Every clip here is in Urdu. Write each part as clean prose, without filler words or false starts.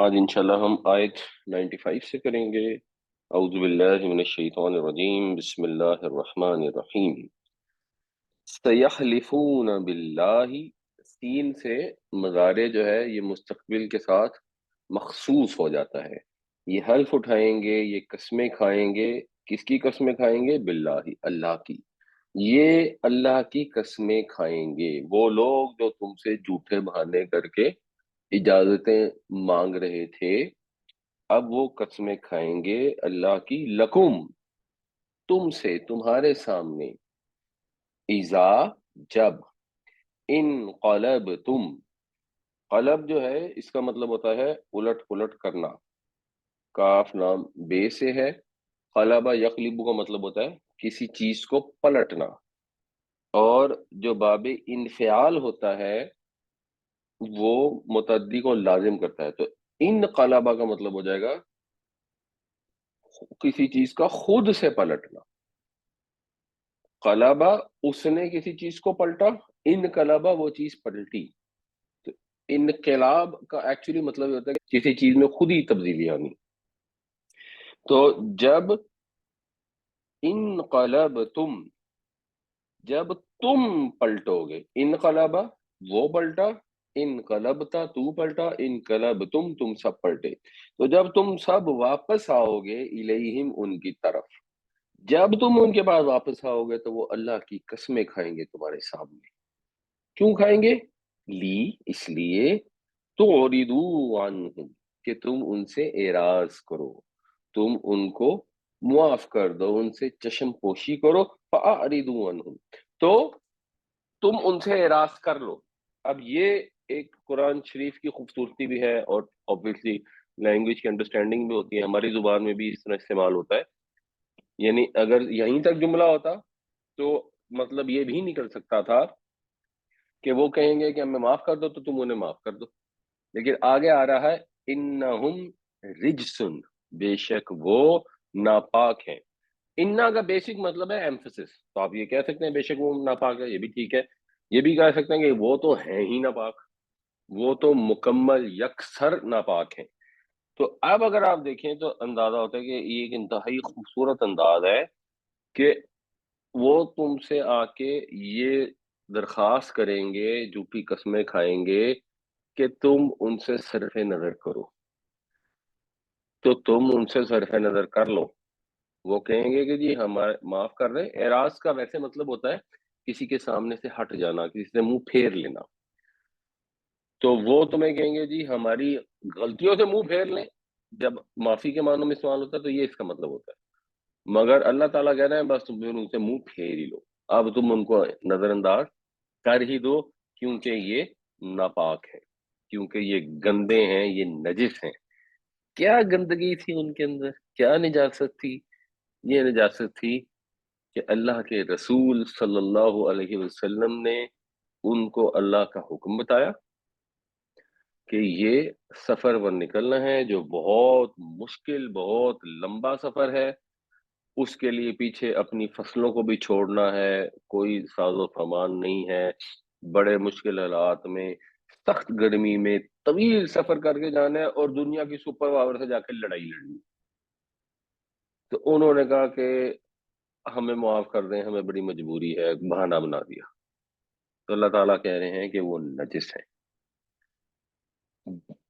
آج انشاءاللہ ہم آیت 95 سے کریں گے۔ اعوذ باللہ من الشیطان الرجیم، بسم اللہ الرحمن الرحیم۔ سیحلفون باللہ، سین سے مضارع جو ہے یہ مستقبل کے ساتھ مخصوص ہو جاتا ہے۔ یہ حلف اٹھائیں گے، یہ قسمیں کھائیں گے۔ کس کی قسمیں کھائیں گے؟ باللہ، اللہ کی۔ یہ اللہ کی قسمیں کھائیں گے وہ لوگ جو تم سے جھوٹے بہانے کر کے اجازتیں مانگ رہے تھے، اب وہ قسمیں کھائیں گے اللہ کی، لکم، تم سے، تمہارے سامنے، اذا، جب، ان قلب تم، قلب جو ہے اس کا مطلب ہوتا ہے الٹ پلٹ کرنا، کاف نام بے سے ہے۔ قلبہ یقلبو کا مطلب ہوتا ہے کسی چیز کو پلٹنا، اور جو باب انفعال ہوتا ہے وہ متعدی کو لازم کرتا ہے، تو ان قلبہ کا مطلب ہو جائے گا کسی چیز کا خود سے پلٹنا۔ قلبہ، اس نے کسی چیز کو پلٹا، انقلبہ، وہ چیز پلٹی۔ تو انقلاب کا ایکچولی مطلب یہ ہوتا ہے کہ کسی چیز میں خود ہی تبدیلی آنی۔ تو جب انقلب تم، جب تم پلٹو گے، انقلبہ وہ پلٹا، انقلبتا تو پلٹا، انقلب تم سب پلٹے۔ تو جب تم سب واپس آؤ گے الیہم، ان کی طرف، جب تم ان کے پاس واپس آؤ گے تو وہ اللہ کی قسمیں کھائیں گے تمہارے سامنے۔ کیوں کھائیں گے؟ لی، اس لیے، تعرضوا عنہم، کہ تم ان سے اعراض کرو، تم ان کو معاف کر دو، ان سے چشم پوشی کرو، فاعرضوا عنہم، تو تم ان سے اعراض کر لو۔ اب یہ ایک قرآن شریف کی خوبصورتی بھی ہے، اور obviously لینگویج کی انڈرسٹینڈنگ بھی ہوتی ہے، ہماری زبان میں بھی اس طرح استعمال ہوتا ہے۔ یعنی اگر یہیں تک جملہ ہوتا تو مطلب یہ بھی نکل سکتا تھا کہ وہ کہیں گے کہ ہمیں معاف کر دو، تو تم انہیں معاف کر دو، لیکن آگے آ رہا ہے انہم رجسن، بے شک وہ ناپاک ہیں۔ انا کا بیسک مطلب ہے ایمفسس، تو آپ یہ کہہ سکتے ہیں بے شک وہ ناپاک ہے، یہ بھی ٹھیک ہے۔ یہ بھی کہہ سکتے ہیں کہ وہ تو ہیں ہی ناپاک، وہ تو مکمل یکسر ناپاک ہیں۔ تو اب اگر آپ دیکھیں تو اندازہ ہوتا ہے کہ یہ ایک انتہائی خوبصورت انداز ہے کہ وہ تم سے آ کے یہ درخواست کریں گے، جھوٹی قسمیں کھائیں گے کہ تم ان سے صرف نظر کرو، تو تم ان سے صرف نظر کر لو۔ وہ کہیں گے کہ جی ہمارے معاف کر دیں۔ اعراض کا ویسے مطلب ہوتا ہے کسی کے سامنے سے ہٹ جانا، کسی سے منہ پھیر لینا۔ تو وہ تمہیں کہیں گے جی ہماری غلطیوں سے منہ پھیر لیں، جب معافی کے معنوں میں استعمال ہوتا ہے تو یہ اس کا مطلب ہوتا ہے، مگر اللہ تعالیٰ کہہ رہے ہیں بس تم ان سے منہ پھیر ہی لو، اب تم ان کو نظر انداز کر ہی دو، کیونکہ یہ ناپاک ہے، کیونکہ یہ گندے ہیں، یہ نجس ہیں۔ کیا گندگی تھی ان کے اندر، کیا نجاست تھی؟ یہ نجاست تھی کہ اللہ کے رسول صلی اللہ علیہ وسلم نے ان کو اللہ کا حکم بتایا کہ یہ سفر پر نکلنا ہے، جو بہت مشکل، بہت لمبا سفر ہے، اس کے لیے پیچھے اپنی فصلوں کو بھی چھوڑنا ہے، کوئی ساز و سامان نہیں ہے، بڑے مشکل حالات میں، سخت گرمی میں طویل سفر کر کے جانا ہے، اور دنیا کی سپر پاور سے جا کے لڑائی لڑنی۔ تو انہوں نے کہا کہ ہمیں معاف کر دیں، ہمیں بڑی مجبوری ہے، بہانہ بنا دیا۔ تو اللہ تعالیٰ کہہ رہے ہیں کہ وہ نجس ہے۔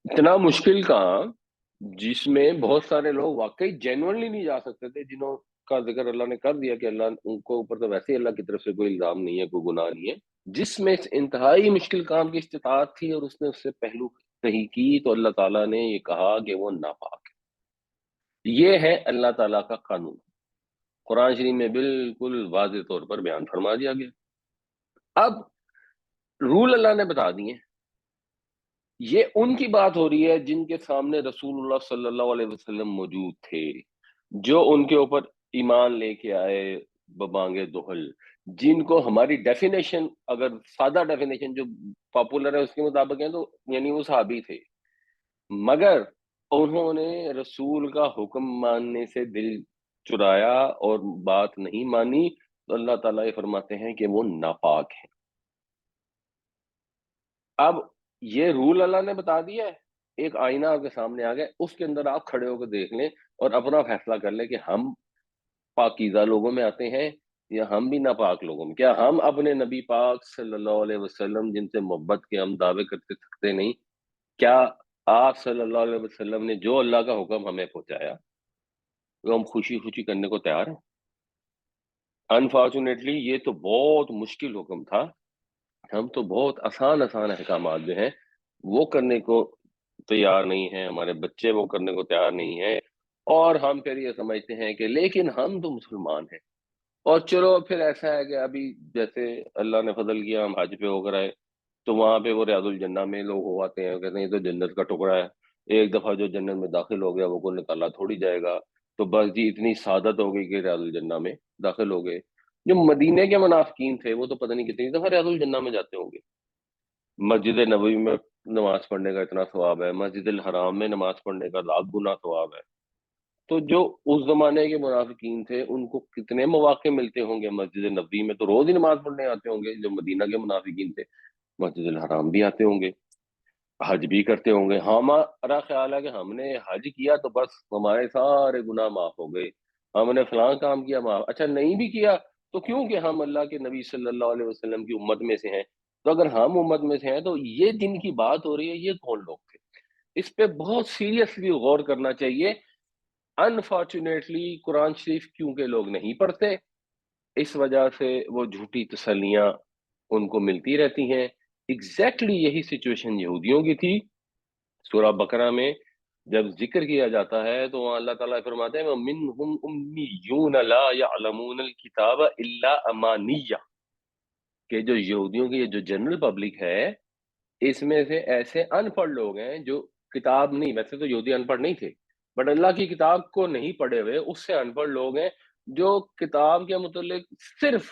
اتنا مشکل کام جس میں بہت سارے لوگ واقعی جینوئنلی نہیں جا سکتے تھے، جنہوں کا ذکر اللہ نے کر دیا کہ اللہ ان کو اوپر تو ویسے ہی اللہ کی طرف سے کوئی الزام نہیں ہے، کوئی گناہ نہیں ہے، جس میں اس انتہائی مشکل کام کی استطاعت تھی اور اس نے اس سے پہلو صحیح کی، تو اللہ تعالیٰ نے یہ کہا کہ وہ ناپاک ہے۔ یہ ہے اللہ تعالیٰ کا قانون، قرآن شریف میں بالکل واضح طور پر بیان فرما دیا گیا۔ اب رول اللہ نے بتا دیے، یہ ان کی بات ہو رہی ہے جن کے سامنے رسول اللہ صلی اللہ علیہ وسلم موجود تھے، جو ان کے اوپر ایمان لے کے آئے ببانگ دہل، جن کو ہماری ڈیفینیشن، اگر سادہ ڈیفینیشن جو پاپولر ہے اس کے مطابق ہے تو یعنی وہ صحابی تھے، مگر انہوں نے رسول کا حکم ماننے سے دل چرایا اور بات نہیں مانی، تو اللہ تعالیٰ یہ فرماتے ہیں کہ وہ ناپاک ہیں۔ اب یہ رول اللہ نے بتا دیا ہے، ایک آئینہ آپ کے سامنے آ گیا، اس کے اندر آپ کھڑے ہو کے دیکھ لیں اور اپنا فیصلہ کر لیں کہ ہم پاکیزہ لوگوں میں آتے ہیں یا ہم بھی ناپاک لوگوں میں۔ کیا ہم اپنے نبی پاک صلی اللہ علیہ وسلم جن سے محبت کے ہم دعوے کرتے سکتے نہیں، کیا آپ صلی اللہ علیہ وسلم نے جو اللہ کا حکم ہمیں پہنچایا وہ ہم خوشی خوشی کرنے کو تیار ہیں؟ انفارچونیٹلی یہ تو بہت مشکل حکم تھا، ہم تو بہت آسان آسان احکامات جو ہیں وہ کرنے کو تیار نہیں ہیں، ہمارے بچے وہ کرنے کو تیار نہیں ہیں، اور ہم پھر یہ سمجھتے ہیں کہ لیکن ہم تو مسلمان ہیں۔ اور چلو پھر ایسا ہے کہ ابھی جیسے اللہ نے فضل کیا ہم حج پہ ہو کر آئے، تو وہاں پہ وہ ریاض الجنہ میں لوگ ہو آتے ہیں، کہتے ہیں یہ تو جنت کا ٹکڑا ہے، ایک دفعہ جو جنت میں داخل ہو گیا وہ کو نکالا تھوڑی جائے گا، تو بس جی اتنی سعادت ہو گئی کہ ریاض الجنہ میں داخل ہو گئے۔ جو مدینے کے منافقین تھے وہ تو پتہ نہیں کتنی دفعہ ریاض الجنہ میں جاتے ہوں گے۔ مسجد نبوی میں نماز پڑھنے کا اتنا ثواب ہے، مسجد الحرام میں نماز پڑھنے کا لاکھ گنا ثواب ہے۔ تو جو اس زمانے کے منافقین تھے ان کو کتنے مواقع ملتے ہوں گے مسجد نبوی میں، تو روز ہی نماز پڑھنے آتے ہوں گے۔ جو مدینہ کے منافقین تھے مسجد الحرام بھی آتے ہوں گے، حج بھی کرتے ہوں گے۔ ہمارا خیال ہے کہ ہم نے حج کیا تو بس ہمارے سارے گناہ معاف ہو گئے، ہم نے فلاں کام کیا معاف، اچھا نہیں بھی کیا تو کیوں کہ ہم اللہ کے نبی صلی اللہ علیہ وسلم کی امت میں سے ہیں۔ تو اگر ہم امت میں سے ہیں تو یہ جن کی بات ہو رہی ہے یہ کون لوگ تھے؟ اس پہ بہت سیریسلی غور کرنا چاہیے۔ انفارچونیٹلی قرآن شریف کیونکہ لوگ نہیں پڑھتے، اس وجہ سے وہ جھوٹی تسلیاں ان کو ملتی رہتی ہیں۔ ایگزیکٹلی یہی سچویشن یہودیوں کی تھی۔ سورہ بقرہ میں جب ذکر کیا جاتا ہے تو وہاں اللہ تعالیٰ فرماتے ہیں وَمِنْهُمْ أُمِّيُّونَ لَا يَعْلَمُونَ الْكِتَابَ إِلَّا أَمَانِيَّ، کہ جو یہودیوں کی یہ جو جنرل پبلک ہے اس میں سے ایسے ان پڑھ لوگ ہیں جو کتاب نہیں، ویسے تو یہودی ان پڑھ نہیں تھے بٹ اللہ کی کتاب کو نہیں پڑھے ہوئے، اس سے ان پڑھ لوگ ہیں جو کتاب کے متعلق صرف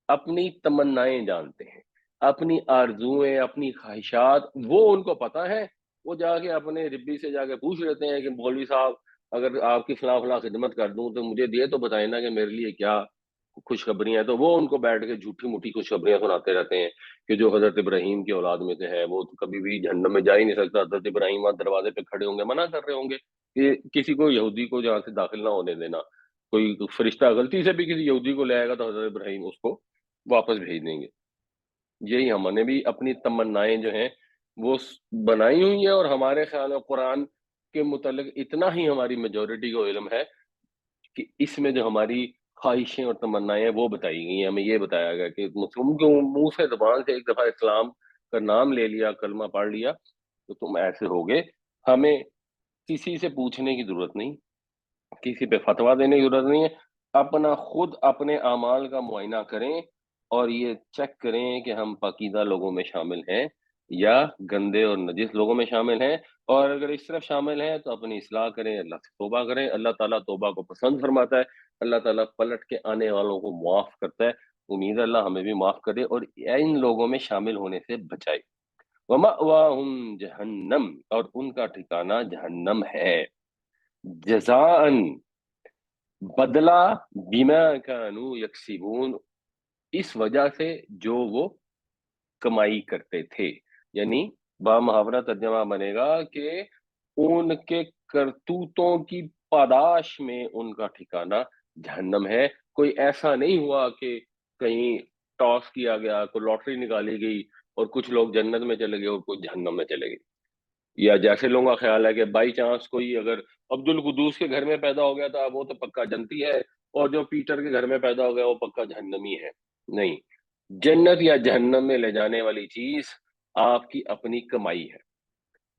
اپنی تمنائیں جانتے ہیں، اپنی آرزوئیں، اپنی خواہشات وہ ان کو پتہ ہے۔ وہ جا کے اپنے ربی سے جا کے پوچھ لیتے ہیں کہ مولوی صاحب اگر آپ کی فلاں فلاں خدمت کر دوں تو مجھے یہ تو بتائیں نا کہ میرے لیے کیا خوشخبریاں ہیں۔ تو وہ ان کو بیٹھ کے جھوٹی موٹی خوشخبریاں سناتے رہتے ہیں کہ جو حضرت ابراہیم کی اولاد میں سے ہے وہ تو کبھی بھی جہنم میں جا ہی نہیں سکتا، حضرت ابراہیم وہاں دروازے پہ کھڑے ہوں گے منع کر رہے ہوں گے کہ کسی کو یہودی کو جہاں سے داخل نہ ہونے دینا، کوئی فرشتہ غلطی سے بھی کسی یہودی کو لے آئے گا تو حضرت ابراہیم اس کو واپس بھیج دیں گے۔ یہی ہم نے بھی اپنی تمنائیں جو ہیں وہ بنائی ہوئی ہیں، اور ہمارے خیال میں قرآن کے متعلق اتنا ہی ہماری میجورٹی کو علم ہے کہ اس میں جو ہماری خواہشیں اور تمنائیں ہیں وہ بتائی گئی ہیں۔ ہمیں یہ بتایا گیا کہ مسلم کے منہ سے زبان سے ایک دفعہ اسلام کا نام لے لیا، کلمہ پڑھ لیا تو تم ایسے ہوگے۔ ہمیں کسی سے پوچھنے کی ضرورت نہیں، کسی پہ فتویٰ دینے کی ضرورت نہیں ہے، اپنا خود اپنے اعمال کا معائنہ کریں اور یہ چیک کریں کہ ہم پاکیزہ لوگوں میں شامل ہیں یا گندے اور نجس لوگوں میں شامل ہیں، اور اگر اس طرف شامل ہیں تو اپنی اصلاح کریں، اللہ سے توبہ کریں۔ اللہ تعالیٰ توبہ کو پسند فرماتا ہے، اللہ تعالیٰ پلٹ کے آنے والوں کو معاف کرتا ہے۔ امید ہے اللہ ہمیں بھی معاف کرے اور ان لوگوں میں شامل ہونے سے بچائے۔ وَمَأْوَاهُمْ جَهَنَّمْ، اور ان کا ٹھکانہ جہنم ہے۔ جزاءً، بدلہ، بما كانوا یکسبون، اس وجہ سے جو وہ کمائی کرتے تھے، یعنی با محاورہ ترجمہ بنے گا کہ ان کے کرتوتوں کی پاداش میں ان کا ٹھکانہ جہنم ہے۔ کوئی ایسا نہیں ہوا کہ کہیں ٹاس کیا گیا، کوئی لاٹری نکالی گئی اور کچھ لوگ جنت میں چلے گئے اور کچھ جہنم میں چلے گئے، یا جیسے لوگوں کا خیال ہے کہ بائی چانس کوئی اگر عبد القدوس کے گھر میں پیدا ہو گیا تھا وہ تو پکا جنتی ہے، اور جو پیٹر کے گھر میں پیدا ہو گیا وہ پکا جہنمی ہے۔ نہیں، جنت یا جہنم میں لے جانے والی چیز آپ کی اپنی کمائی ہے،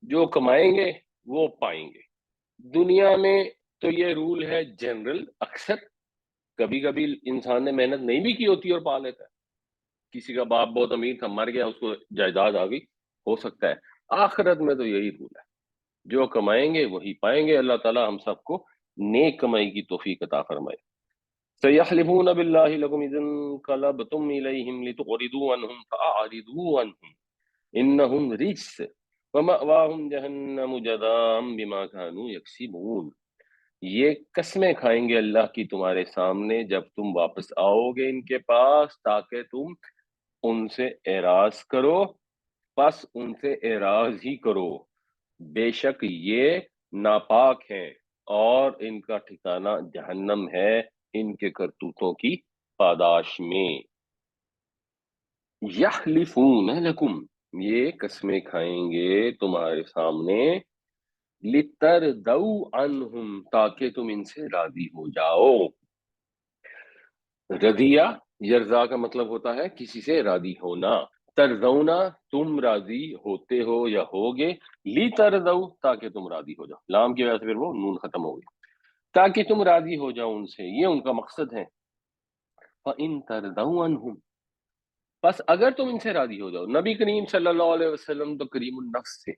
جو کمائیں گے وہ پائیں گے۔ دنیا میں تو یہ رول ہے جنرل، اکثر کبھی کبھی انسان نے محنت نہیں بھی کی ہوتی اور پا لیتا ہے، کسی کا باپ بہت امیر تھا مر گیا اس کو جائیداد آ گئی، ہو سکتا ہے۔ آخرت میں تو یہی رول ہے، جو کمائیں گے وہی پائیں گے۔ اللہ تعالی ہم سب کو نیک کمائی کی توفیق عطا فرمائے۔ سَيَحْلِفُونَ بِاللَّهِ لَكُمْ إِذَا انقَلَبْتُمْ إِلَيْهِمْ لِتُعْرِضُوا عَنْهُمْ فَأَعْرِضُوا عَنْهُمْ إِنَّهُمْ رِجْسٌ وَمَأْوَاهُمْ جَهَنَّمُ جَزَاءً بِمَا كَانُوا يَكْسِبُونَ۔ یہ قسمیں کھائیں گے اللہ کی تمہارے سامنے جب تم واپس آؤ گے ان کے پاس، تاکہ تم ان سے اعراض کرو، پس ان سے اعراض ہی کرو بے شک یہ ناپاک ہیں اور ان کا ٹھکانہ جہنم ہے ان کے کرتوتوں کی پاداش میں۔ یحلفون لکم، یہ قسمیں کھائیں گے تمہارے سامنے، لتردوا عنہم، تاکہ تم ان سے راضی ہو جاؤ۔ رضیہ، یرضا کا مطلب ہوتا ہے کسی سے راضی ہونا۔ ترضونا، تم راضی ہوتے ہو یا ہوگے، لی ترضو، تاکہ تم راضی ہو جاؤ، لام کی وجہ سے پھر وہ نون ختم ہو گئی، تاکہ تم راضی ہو جاؤ ان سے، یہ ان کا مقصد ہے۔ فَإِن تَرْضَوْا عَنْهُمْ، بس اگر تم ان سے راضی ہو جاؤ۔ نبی کریم صلی اللہ علیہ وسلم تو کریم النفس تھے،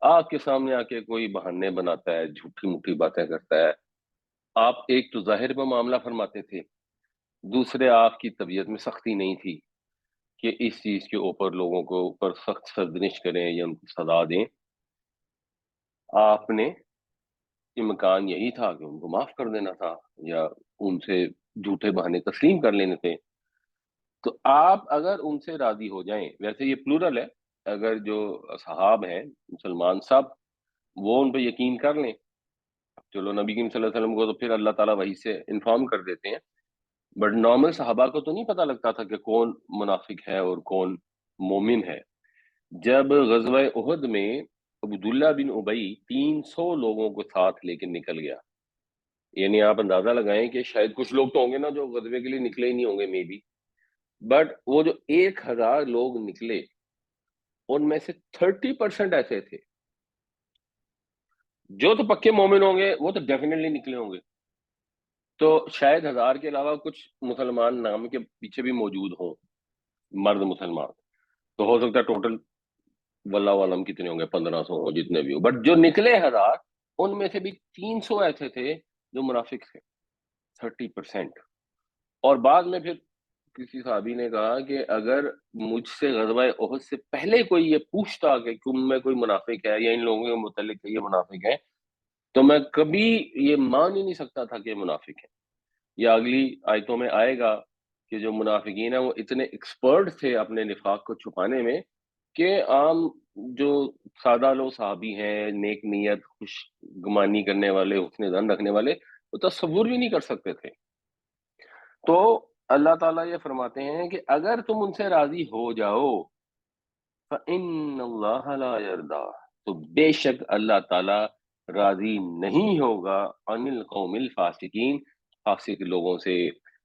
آپ کے سامنے آ کے کوئی بہانے بناتا ہے، جھوٹی موٹی باتیں کرتا ہے، آپ ایک تو ظاہر میں معاملہ فرماتے تھے، دوسرے آپ کی طبیعت میں سختی نہیں تھی کہ اس چیز کے اوپر لوگوں کو اوپر سخت سرزنش کریں یا ان کو سزا دیں۔ آپ نے امکان یہی تھا کہ ان کو معاف کر دینا تھا یا ان سے جھوٹے بہانے تسلیم کر لینے تھے۔ تو آپ اگر ان سے راضی ہو جائیں، ویسے یہ پلورل ہے، اگر جو صحاب ہیں مسلمان سب وہ ان پہ یقین کر لیں، چلو نبی کریم صلی اللہ علیہ وسلم کو تو پھر اللہ تعالیٰ وہی سے انفارم کر دیتے ہیں، بٹ نارمل صحابہ کو تو نہیں پتہ لگتا تھا کہ کون منافق ہے اور کون مومن ہے۔ جب غزوہ احد میں عبداللہ بن ابئی 300 لوگوں کو ساتھ لے کے نکل گیا، یعنی آپ اندازہ لگائیں کہ شاید کچھ لوگ تو ہوں گے نا جو غزوے کے لیے نکلے ہی نہیں ہوں گے مے بی، بٹ وہ جو 1000 لوگ نکلے ان میں سے 30% ایسے تھے جو تو پکے مومن ہوں گے، وہ تو ڈیفینیٹلی نکلے ہوں گے، تو شاید 1000 کے علاوہ کچھ مسلمان نام کے پیچھے بھی موجود ہوں، مرد مسلمان، تو ہو سکتا ہے ٹوٹل واللہ عالم کتنے ہوں گے، 1500 ہو جتنے بھی ہو، بٹ جو نکلے 1000 ان میں سے بھی 300 ایسے تھے جو منافق تھے، 30%۔ اور بعد میں پھر کسی صحابی نے کہا کہ اگر مجھ سے غزوہ احد سے پہلے کوئی یہ پوچھتا کہ تم میں کوئی منافق ہے یا ان لوگوں کے متعلق یہ منافق ہے، تو میں کبھی یہ مان ہی نہیں سکتا تھا کہ یہ منافق ہے۔ یا اگلی آیتوں میں آئے گا کہ جو منافقین ہیں وہ اتنے ایکسپرٹ تھے اپنے نفاق کو چھپانے میں کہ عام جو سادہ لوگ صحابی ہیں، نیک نیت، خوش گمانی کرنے والے، حسن ظن رکھنے والے، وہ تصور بھی نہیں کر سکتے تھے۔ تو اللہ تعالیٰ یہ فرماتے ہیں کہ اگر تم ان سے راضی ہو جاؤ، فَإِنَّ اللَّهَ لَا يَرْضَىٰ، تو بے شک اللہ تعالیٰ راضی نہیں ہوگا عن القوم الفاسقین، فاسق لوگوں سے،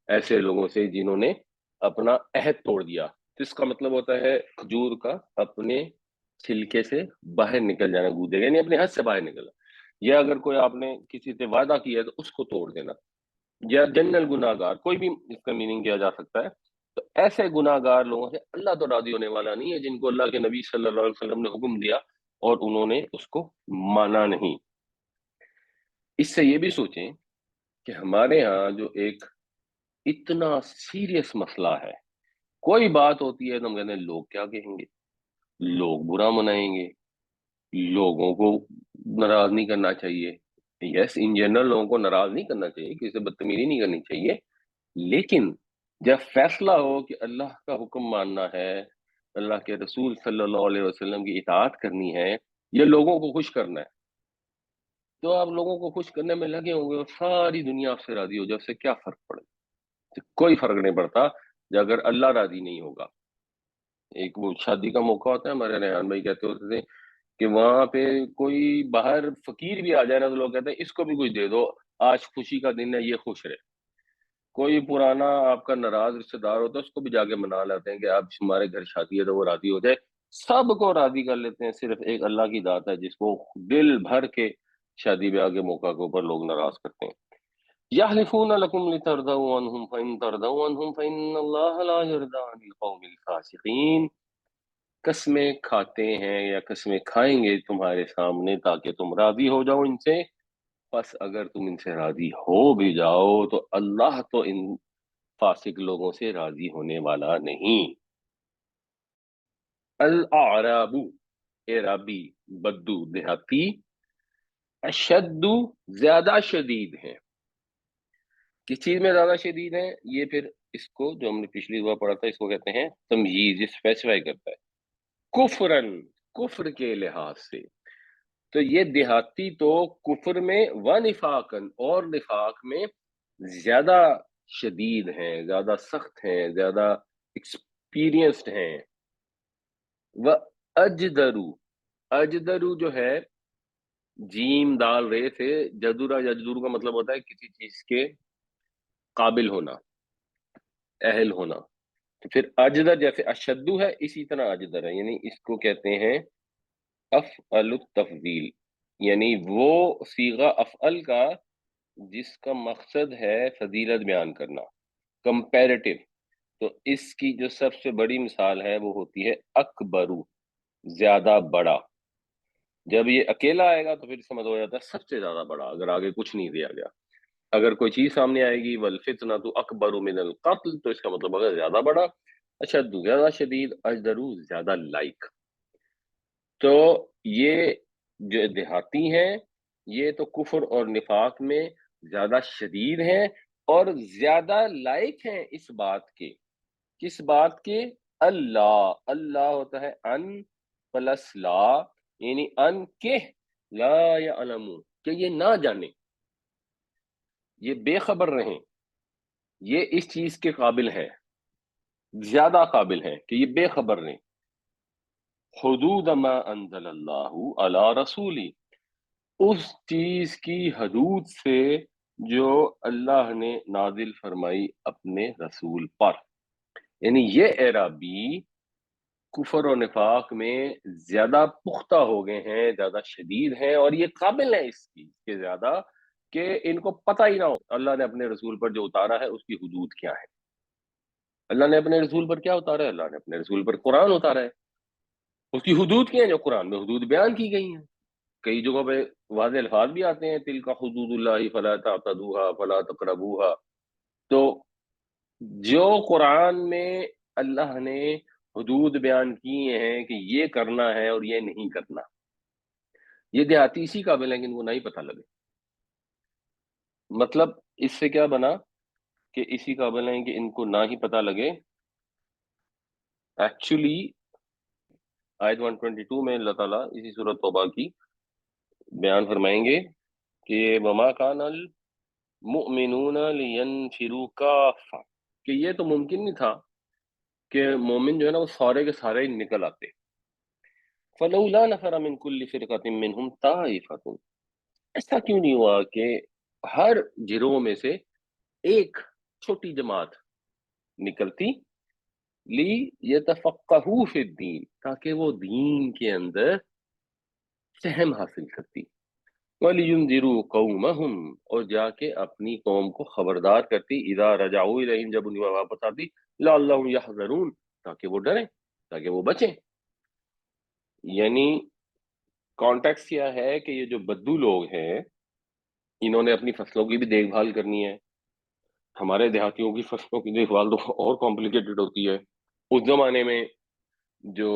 ایسے لوگوں سے جنہوں نے اپنا عہد توڑ دیا۔ جس کا مطلب ہوتا ہے کھجور کا اپنے چھلکے سے باہر نکل جانا، گودے یعنی اپنے حد سے باہر نکلنا، یا اگر کوئی آپ نے کسی سے وعدہ کیا ہے تو اس کو توڑ دینا، یا جنرل گناہ گار، کوئی بھی اس کا میننگ کیا جا سکتا ہے۔ تو ایسے گناہ گار لوگوں سے اللہ تو راضی ہونے والا نہیں ہے جن کو اللہ کے نبی صلی اللہ علیہ وسلم نے حکم دیا اور انہوں نے اس کو مانا نہیں۔ اس سے یہ بھی سوچیں کہ ہمارے ہاں جو ایک اتنا سیریس مسئلہ ہے، کوئی بات ہوتی ہے تو ہم کہتے ہیں لوگ کیا کہیں گے، لوگ برا منائیں گے، لوگوں کو ناراض نہیں کرنا چاہیے۔ یس، ان جنرل لوگوں کو ناراض نہیں کرنا چاہیے، کسی سے بدتمیزی نہیں کرنی چاہیے، لیکن جب فیصلہ ہو کہ اللہ کا حکم ماننا ہے، اللہ کے رسول صلی اللہ علیہ وسلم کی اطاعت کرنی ہے، یا لوگوں کو خوش کرنا ہے، تو آپ لوگوں کو خوش کرنے میں لگے ہوں گے اور ساری دنیا آپ سے راضی ہو جائے، اس سے کیا فرق پڑے؟ کوئی فرق نہیں پڑتا اگر اللہ راضی نہیں ہوگا۔ ایک وہ شادی کا موقع ہوتا ہے، ہمارے ریحان بھائی کہتے ہوتے تھے کہ وہاں پہ کوئی باہر فقیر بھی آ جائے نا تو لوگ کہتے ہیں اس کو بھی کچھ دے دو، آج خوشی کا دن ہے، یہ خوش رہے۔ کوئی پرانا آپ کا ناراض رشتے دار ہوتا ہے اس کو بھی جا کے منا لیتے ہیں کہ آپ ہمارے گھر شادی ہے تو وہ راضی ہو جائے، سب کو راضی کر لیتے ہیں، صرف ایک اللہ کی ذات ہے جس کو دل بھر کے شادی بیاہ کے موقع کے اوپر لوگ ناراض کرتے ہیں۔ یحلفون لکم لترضوا عنہم فإن ترضوا عنہم فإن اللہ لا یرضى عن القوم الفاسقین، قسمیں کھاتے ہیں یا قسمیں کھائیں گے تمہارے سامنے تاکہ تم راضی ہو جاؤ ان سے، بس اگر تم ان سے راضی ہو بھی جاؤ تو اللہ تو ان فاسق لوگوں سے راضی ہونے والا نہیں۔ الاعراب، اعرابی، بدو، دیہاتی، اشد، زیادہ شدید ہیں۔ کس چیز میں زیادہ شدید ہیں؟ یہ پھر اس کو جو ہم نے پچھلی دفعہ پڑھا تھا اس کو کہتے ہیں تمییز، اسپیسیفائی کرتا ہے، کفرن، کفر کے لحاظ سے، تو یہ دیہاتی تو کفر میں و نفاقن اور نفاق میں زیادہ شدید ہیں، زیادہ سخت ہیں، زیادہ ایکسپیرینسڈ ہیں. و اجدرو، اجدرو جو ہے جیم دال رے تھے، جدورا یجدرو کا مطلب ہوتا ہے کسی چیز کے قابل ہونا، اہل ہونا. تو پھر اجدر جیسے اشدو ہے اسی طرح اجدر ہے، یعنی اس کو کہتے ہیں افعل التفضیل، یعنی وہ صیغہ افعل کا جس کا مقصد ہے فضیلت بیان کرنا، کمپیریٹیو. تو اس کی جو سب سے بڑی مثال ہے وہ ہوتی ہے اکبرو، زیادہ بڑا. جب یہ اکیلا آئے گا تو پھر سمجھ ہو جاتا ہے سب سے زیادہ بڑا، اگر آگے کچھ نہیں دیا گیا. اگر کوئی چیز سامنے آئے گی والفتنہ اکبر من القتل، تو اس کا مطلب اگر زیادہ بڑا، اشد زیادہ شدید، اجدرو زیادہ لائک. تو یہ جو دیہاتی ہیں یہ تو کفر اور نفاق میں زیادہ شدید ہیں اور زیادہ لائق ہیں اس بات کے. کس بات کے؟ اللہ، اللہ ہوتا ہے ان پلس لا، یعنی ان کے لا یعلمون، کہ یہ نہ جانے، یہ بے خبر رہیں، یہ اس چیز کے قابل ہیں، زیادہ قابل ہیں کہ یہ بے خبر رہیں. حدود ما انزل اللہ علی رسولی، اس چیز کی حدود سے جو اللہ نے نازل فرمائی اپنے رسول پر. یعنی یہ اعرابی کفر و نفاق میں زیادہ پختہ ہو گئے ہیں، زیادہ شدید ہیں، اور یہ قابل ہیں اس کی کہ زیادہ کہ ان کو پتہ ہی نہ ہو اللہ نے اپنے رسول پر جو اتارا ہے اس کی حدود کیا ہے. اللہ نے اپنے رسول پر کیا اتارا ہے؟ اللہ نے اپنے رسول پر قرآن اتارا ہے. اس کی حدود کیا ہیں؟ جو قرآن میں حدود بیان کی گئی ہیں. کئی جگہوں پہ واضح الفاظ بھی آتے ہیں تلک حدود اللہ فلا تعتدوها فلا تقربوها. تو جو قرآن میں اللہ نے حدود بیان کیے ہیں کہ یہ کرنا ہے اور یہ نہیں کرنا، یہ دیہاتی اسی قابل ہیں کہ ان کو نہیں پتہ لگے. مطلب اس سے کیا بنا کہ اسی قابل ہیں کہ ان کو نہ ہی پتہ لگے. ایکچولی آیت 122 میں اللہ تعالیٰ اسی سورۃ توبہ کی بیان فرمائیں گے کہ وما کان المؤمنون لینفروا کافہ، کہ یہ تو ممکن نہیں تھا کہ مومن جو ہے نا وہ سارے کے سارے نکل آتے. فلولا نفر من كل فرقة منهم طائفة، ایسا کیوں نہیں ہوا کہ ہر گروہ میں سے ایک چھوٹی جماعت نکلتی، لی یتفقہوا فی الدین، تاکہ وہ دین کے اندر فہم حاصل کرتی. وَلِيُنذِرُوا قَوْمَهُمْ، اور جا کے اپنی قوم کو خبردار کرتی، اذا رجعوا الیہم، جب ان کو واپس آتی، لعلہم یحذرون، تاکہ وہ ڈریں، تاکہ وہ بچیں. یعنی کانٹیکس کیا ہے کہ یہ جو بدو لوگ ہیں انہوں نے اپنی فصلوں کی بھی دیکھ بھال کرنی ہے. ہمارے دیہاتیوں کی فصلوں کی دیکھ بھال تو اور کمپلیکیٹڈ ہوتی ہے. اس زمانے میں جو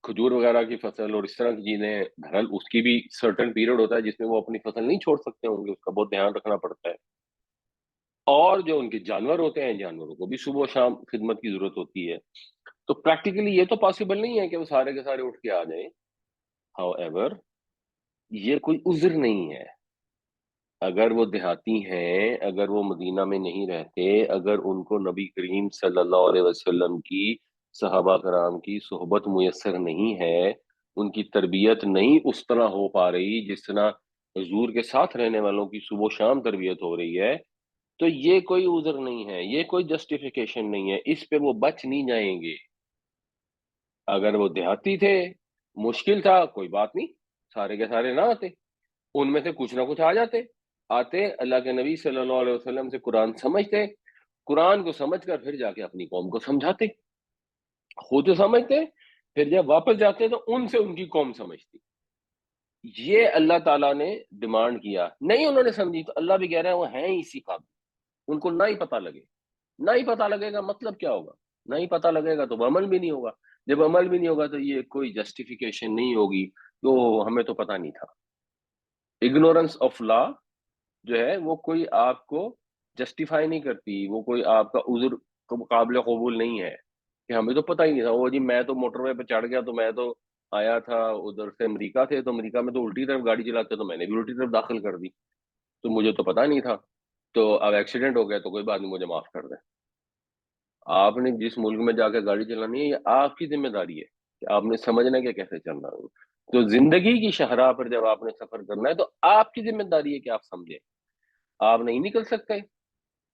کھجور وغیرہ کی فصل اور اس طرح کی چیزیں، بہرحال اس کی بھی سرٹن پیریڈ ہوتا ہے جس میں وہ اپنی فصل نہیں چھوڑ سکتے ہوں گے، اس کا بہت دھیان رکھنا پڑتا ہے. اور جو ان کے جانور ہوتے ہیں جانوروں کو بھی صبح و شام خدمت کی ضرورت ہوتی ہے. تو پریکٹیکلی یہ تو پاسبل نہیں ہے کہ وہ سارے کے سارے اٹھ کے آ جائیں. ہاؤ ایور یہ کوئی عذر نہیں ہے. اگر وہ دیہاتی ہیں، اگر وہ مدینہ میں نہیں رہتے، اگر ان کو نبی کریم صلی اللہ علیہ وسلم کی، صحابہ کرام کی صحبت میسر نہیں ہے، ان کی تربیت نہیں اس طرح ہو پا رہی جس طرح حضور کے ساتھ رہنے والوں کی صبح و شام تربیت ہو رہی ہے، تو یہ کوئی عذر نہیں ہے، یہ کوئی جسٹیفیکیشن نہیں ہے، اس پہ وہ بچ نہیں جائیں گے. اگر وہ دیہاتی تھے، مشکل تھا، کوئی بات نہیں، سارے کے سارے نہ آتے، ان میں سے کچھ نہ کچھ آتے اللہ کے نبی صلی اللہ علیہ وسلم سے قرآن سمجھتے، قرآن کو سمجھ کر پھر جا کے اپنی قوم کو سمجھاتے، خود سمجھتے، پھر جب واپس جاتے تو ان سے ان کی قوم سمجھتی. یہ اللہ تعالیٰ نے ڈیمانڈ کیا. نہیں انہوں نے سمجھی تو اللہ بھی کہہ رہے ہیں وہ ہیں اسی قابل، ان کو نہ ہی پتہ لگے. نہ ہی پتہ لگے گا مطلب کیا ہوگا؟ نہ ہی پتہ لگے گا تو وہ عمل بھی نہیں ہوگا. جب عمل بھی نہیں ہوگا تو یہ کوئی جسٹیفیکیشن نہیں ہوگی تو ہمیں تو پتہ نہیں تھا. اگنورنس آف لا جو ہے وہ کوئی آپ کو جسٹیفائی نہیں کرتی، وہ کوئی آپ کا عذر قابل قبول نہیں ہے کہ ہمیں تو پتہ ہی نہیں تھا. وہ جی میں تو موٹر وے پہ چڑھ گیا تو میں تو آیا تھا ادھر سے امریکہ سے، تو امریکہ میں تو الٹی طرف گاڑی چلاتے، تو میں نے بھی الٹی طرف داخل کر دی، تو مجھے تو پتا نہیں تھا، تو اب ایکسیڈنٹ ہو گیا تو کوئی بات نہیں، مجھے معاف کر دیں۔ آپ نے جس ملک میں جا کے گاڑی چلانی ہے یہ آپ کی ذمہ داری ہے کہ آپ نے سمجھنا کہ کیسے چلنا ہے۔ تو زندگی کی شاہراہ پر جب آپ نے سفر کرنا ہے تو آپ کی ذمہ داری ہے کہ آپ سمجھیں۔ آپ نہیں نکل سکتے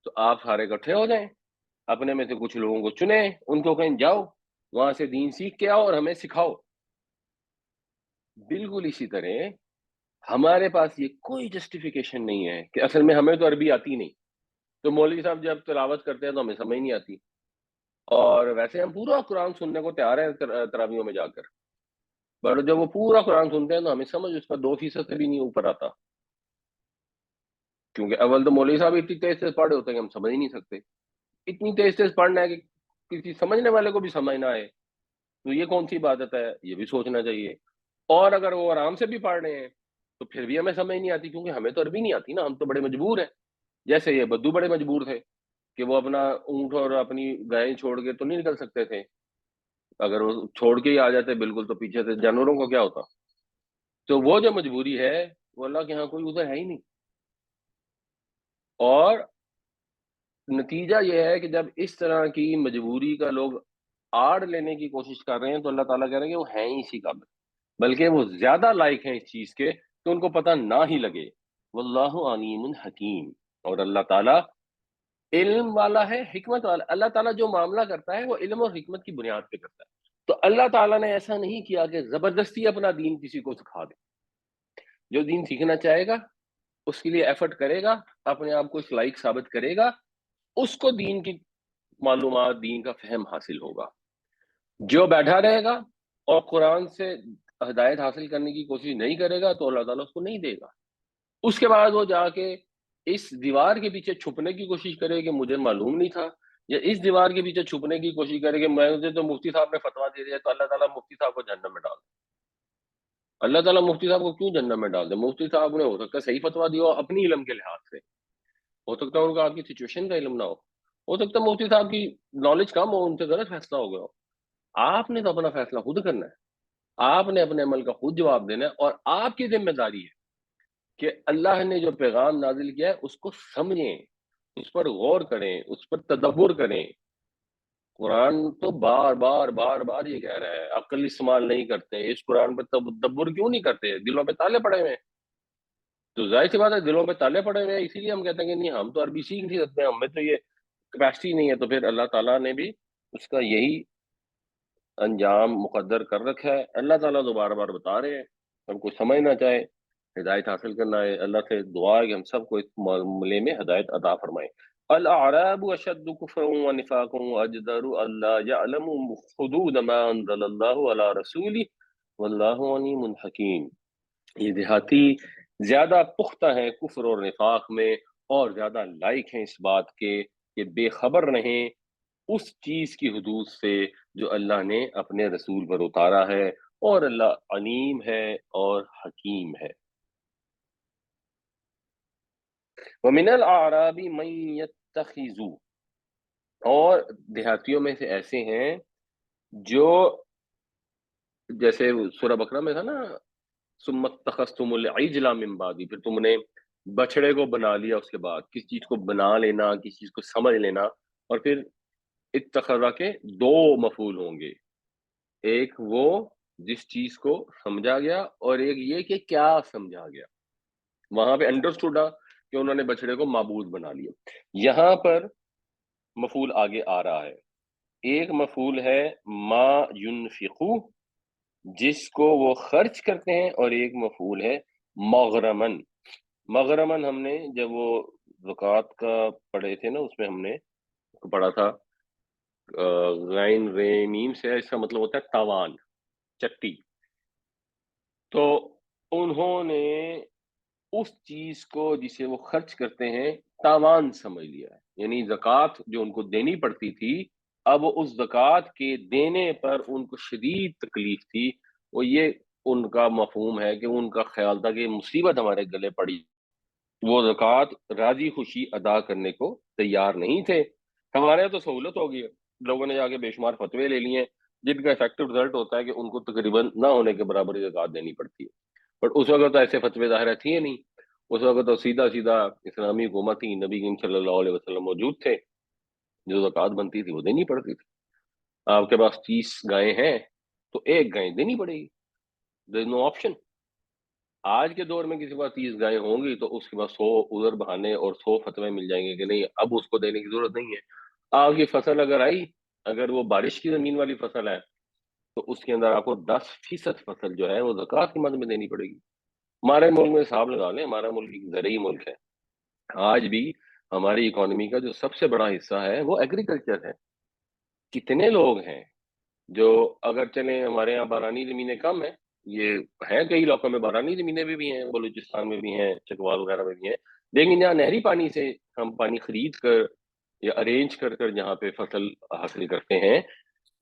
تو آپ سارے اکٹھے ہو جائیں، اپنے میں سے کچھ لوگوں کو چنیں، ان کو کہیں جاؤ وہاں سے دین سیکھ کے آؤ اور ہمیں سکھاؤ۔ بالکل اسی طرح ہمارے پاس یہ کوئی جسٹیفیکیشن نہیں ہے کہ اصل میں ہمیں تو عربی آتی نہیں، تو مولوی صاحب جب تلاوت کرتے ہیں تو ہمیں سمجھ نہیں آتی، اور ویسے ہم پورا قرآن سننے کو تیار ہیں تراویحوں میں جا کر، پر جب وہ پورا قرآن سنتے ہیں تو ہمیں سمجھ اس کا 2% سے بھی نہیں اوپر آتا، کیونکہ اول تو مولوی صاحب اتنی تیز تیز پڑھے ہوتے ہیں کہ ہم سمجھ ہی نہیں سکتے، اتنی تیز تیز پڑھنا ہے کہ کسی سمجھنے والے کو بھی سمجھ نہ آئے، تو یہ کون سی عبادت ہے، یہ بھی سوچنا چاہیے۔ اور اگر وہ آرام سے بھی پڑھ رہے ہیں تو پھر بھی ہمیں سمجھ نہیں آتی، کیونکہ ہمیں تو عربی نہیں آتی نا، ہم تو بڑے مجبور ہیں۔ جیسے یہ بدو بڑے مجبور تھے کہ وہ اپنا اونٹ اور اپنی گائیں چھوڑ کے تو نہیں نکل سکتے تھے، اگر وہ چھوڑ کے ہی آ جاتے بالکل تو پیچھے سے جانوروں کو کیا ہوتا، تو وہ جو مجبوری ہے وہ اللہ کے ہاں کوئی ادھر ہے ہی نہیں۔ اور نتیجہ یہ ہے کہ جب اس طرح کی مجبوری کا لوگ آڑ لینے کی کوشش کر رہے ہیں تو اللہ تعالیٰ کہہ رہے ہیں کہ وہ ہیں ہی اسی قابل، بلکہ وہ زیادہ لائق ہیں اس چیز کے کہ ان کو پتہ نہ ہی لگے۔ واللہ علیم حکیم، اور اللہ تعالیٰ علم والا ہے، حکمت والا۔ اللہ تعالیٰ جو معاملہ کرتا ہے وہ علم اور حکمت کی بنیاد پہ کرتا ہے، تو اللہ تعالیٰ نے ایسا نہیں کیا کہ زبردستی اپنا دین کسی کو سکھا دے۔ جو دین سیکھنا چاہے گا اس کے لیے ایفرٹ کرے گا، اپنے آپ کو اس لائق ثابت کرے گا، اس کو دین کی معلومات، دین کا فہم حاصل ہوگا۔ جو بیٹھا رہے گا اور قرآن سے ہدایت حاصل کرنے کی کوشش نہیں کرے گا تو اللہ تعالیٰ اس کو نہیں دے گا۔ اس کے بعد وہ جا کے اس دیوار کے پیچھے چھپنے کی کوشش کرے کہ مجھے معلوم نہیں تھا، یا اس دیوار کے پیچھے چھپنے کی کوشش کرے کہ مجھے تو مفتی صاحب نے فتویٰ دے دیا، تو اللہ تعالیٰ مفتی صاحب کو جہنم میں ڈال دے۔ اللہ تعالیٰ مفتی صاحب کو کیوں جہنم میں ڈال دے؟ مفتی صاحب نے ہو سکتا ہے صحیح فتویٰ دیا ہو اپنی علم کے لحاظ سے، ہو سکتا ہے ان کا آپ کی سچویشن کا علم نہ ہو سکتا ہے مفتی صاحب کی نالج کم ہو، ان سے غلط فیصلہ ہو گیا ہو۔ آپ نے تو اپنا فیصلہ خود کرنا ہے، آپ نے اپنے عمل کا خود جواب دینا ہے، اور آپ کی ذمہ داری ہے کہ اللہ نے جو پیغام نازل کیا ہے اس کو سمجھیں، اس پر غور کریں، اس پر تدبر کریں۔ قرآن تو بار بار بار بار یہ کہہ رہا ہے عقل استعمال نہیں کرتے، اس قرآن پر تدبر کیوں نہیں کرتے؟ دلوں پہ تالے پڑے ہوئے ہیں، تو ظاہر سی بات ہے دلوں پہ تالے پڑے ہوئے ہیں، اسی لیے ہم کہتے ہیں کہ نہیں ہم تو عربی سیکھ نہیں سکتے، ہمیں تو یہ کیپیسٹی نہیں ہے، تو پھر اللہ تعالیٰ نے بھی اس کا یہی انجام مقدر کر رکھا ہے۔ اللہ تعالیٰ تو بار بار بتا رہے ہیں، ہم کو سمجھنا چاہے، ہدایت حاصل کرنا ہے، اللہ سے دعا ہے کہ ہم سب کو اس معاملے میں ہدایت عطا فرمائے۔ الاعراب اشد کفرا ونفاقا واجدر الا يعلموا حدود ما انزل اللہ علی رسولہ واللہ علیم حکیم۔ یہ دیہاتی زیادہ پختہ ہیں کفر اور نفاق میں، اور زیادہ لائق ہیں اس بات کے کہ بے خبر رہیں اس چیز کی حدود سے جو اللہ نے اپنے رسول پر اتارا ہے، اور اللہ علیم ہے اور حکیم ہے۔ وَمِنَ الْأَعْرَابِ مَن يَتَّخِذُ، اور دیہاتیوں میں سے ایسے ہیں جو، جیسے سورہ بقرہ میں تھا نا، ثُمَّ اتَّخَذْتُمُ الْعِجْلَ مِن بَعْدِي، پھر تم نے بچڑے کو بنا لیا اس کے بعد، کس چیز کو بنا لینا، کس چیز کو سمجھ لینا، اور پھر اتخذا کے دو مفعول ہوں گے، ایک وہ جس چیز کو سمجھا گیا، اور ایک یہ کہ کیا سمجھا گیا۔ وہاں پہ انڈرسٹوڈ کہ انہوں نے بچڑے کو معبود بنا لیا، یہاں پر مفعول آگے آ رہا ہے، ایک مفعول ہے ما ينفقو جس کو وہ خرچ کرتے ہیں، اور ایک مفعول ہے مغرمن۔ مغرمن ہم نے جب وہ زکوٰۃ کا پڑھے تھے نا، اس میں ہم نے پڑھا تھا غین رے میم سے اس کا مطلب ہوتا ہے تاوان، چٹی۔ تو انہوں نے اس چیز کو جسے وہ خرچ کرتے ہیں تاوان سمجھ لیا ہے، یعنی زکوٰۃ جو ان کو دینی پڑتی تھی، اب اس زکوٰۃ کے دینے پر ان کو شدید تکلیف تھی، وہ یہ ان کا مفہوم ہے کہ ان کا خیال تھا کہ مصیبت ہمارے گلے پڑی، وہ زکوٰۃ راضی خوشی ادا کرنے کو تیار نہیں تھے۔ ہمارے یہاں تو سہولت ہو گئی ہے، لوگوں نے جا کے بے شمار فتوے لے لیے ہیں، جن کا افیکٹو رزلٹ ہوتا ہے کہ ان کو تقریباً نہ ہونے کے برابر زکوٰۃ دینی پڑتی ہے. بٹ اس وقت تو ایسے فتوی ظاہر تھے نہیں. اس وقت تو سیدھا سیدھا اسلامی حکومت تھی، نبی کریم صلی اللہ علیہ وسلم موجود تھے، جو زکوٰۃ بنتی تھی وہ دینی پڑتی تھی. آپ کے پاس 30 گائیں ہیں تو ایک گائے دینی پڑے گی. دیر نو آپشن. آج کے دور میں کسی کے پاس 30 گائیں ہوں گی تو اس کے پاس 100 عذر بہانے اور 100 فتوے مل جائیں گے کہ نہیں اب اس کو دینے کی ضرورت نہیں ہے. آپ کی فصل اگر آئی، اگر وہ بارش کی زمین والی فصل ہے تو اس کے اندر آپ کو 10% فصل جو ہے وہ زکوٰۃ کی مد میں دینی پڑے گی. ہمارے ملک میں حساب لگا لیں، ہمارا ملک ایک زرعی ملک ہے. آج بھی ہماری اکانومی کا جو سب سے بڑا حصہ ہے وہ ایگریکلچر ہے. کتنے لوگ ہیں جو، اگر چلیں ہمارے یہاں بارانی زمینیں کم ہیں، یہ ہیں کئی علاقوں میں بارانی زمینیں بھی ہیں، بلوچستان میں بھی ہیں، چکوال وغیرہ میں بھی ہیں، لیکن جہاں نہری پانی سے ہم پانی خرید کر یا ارینج کر کر جہاں پہ فصل حاصل کرتے ہیں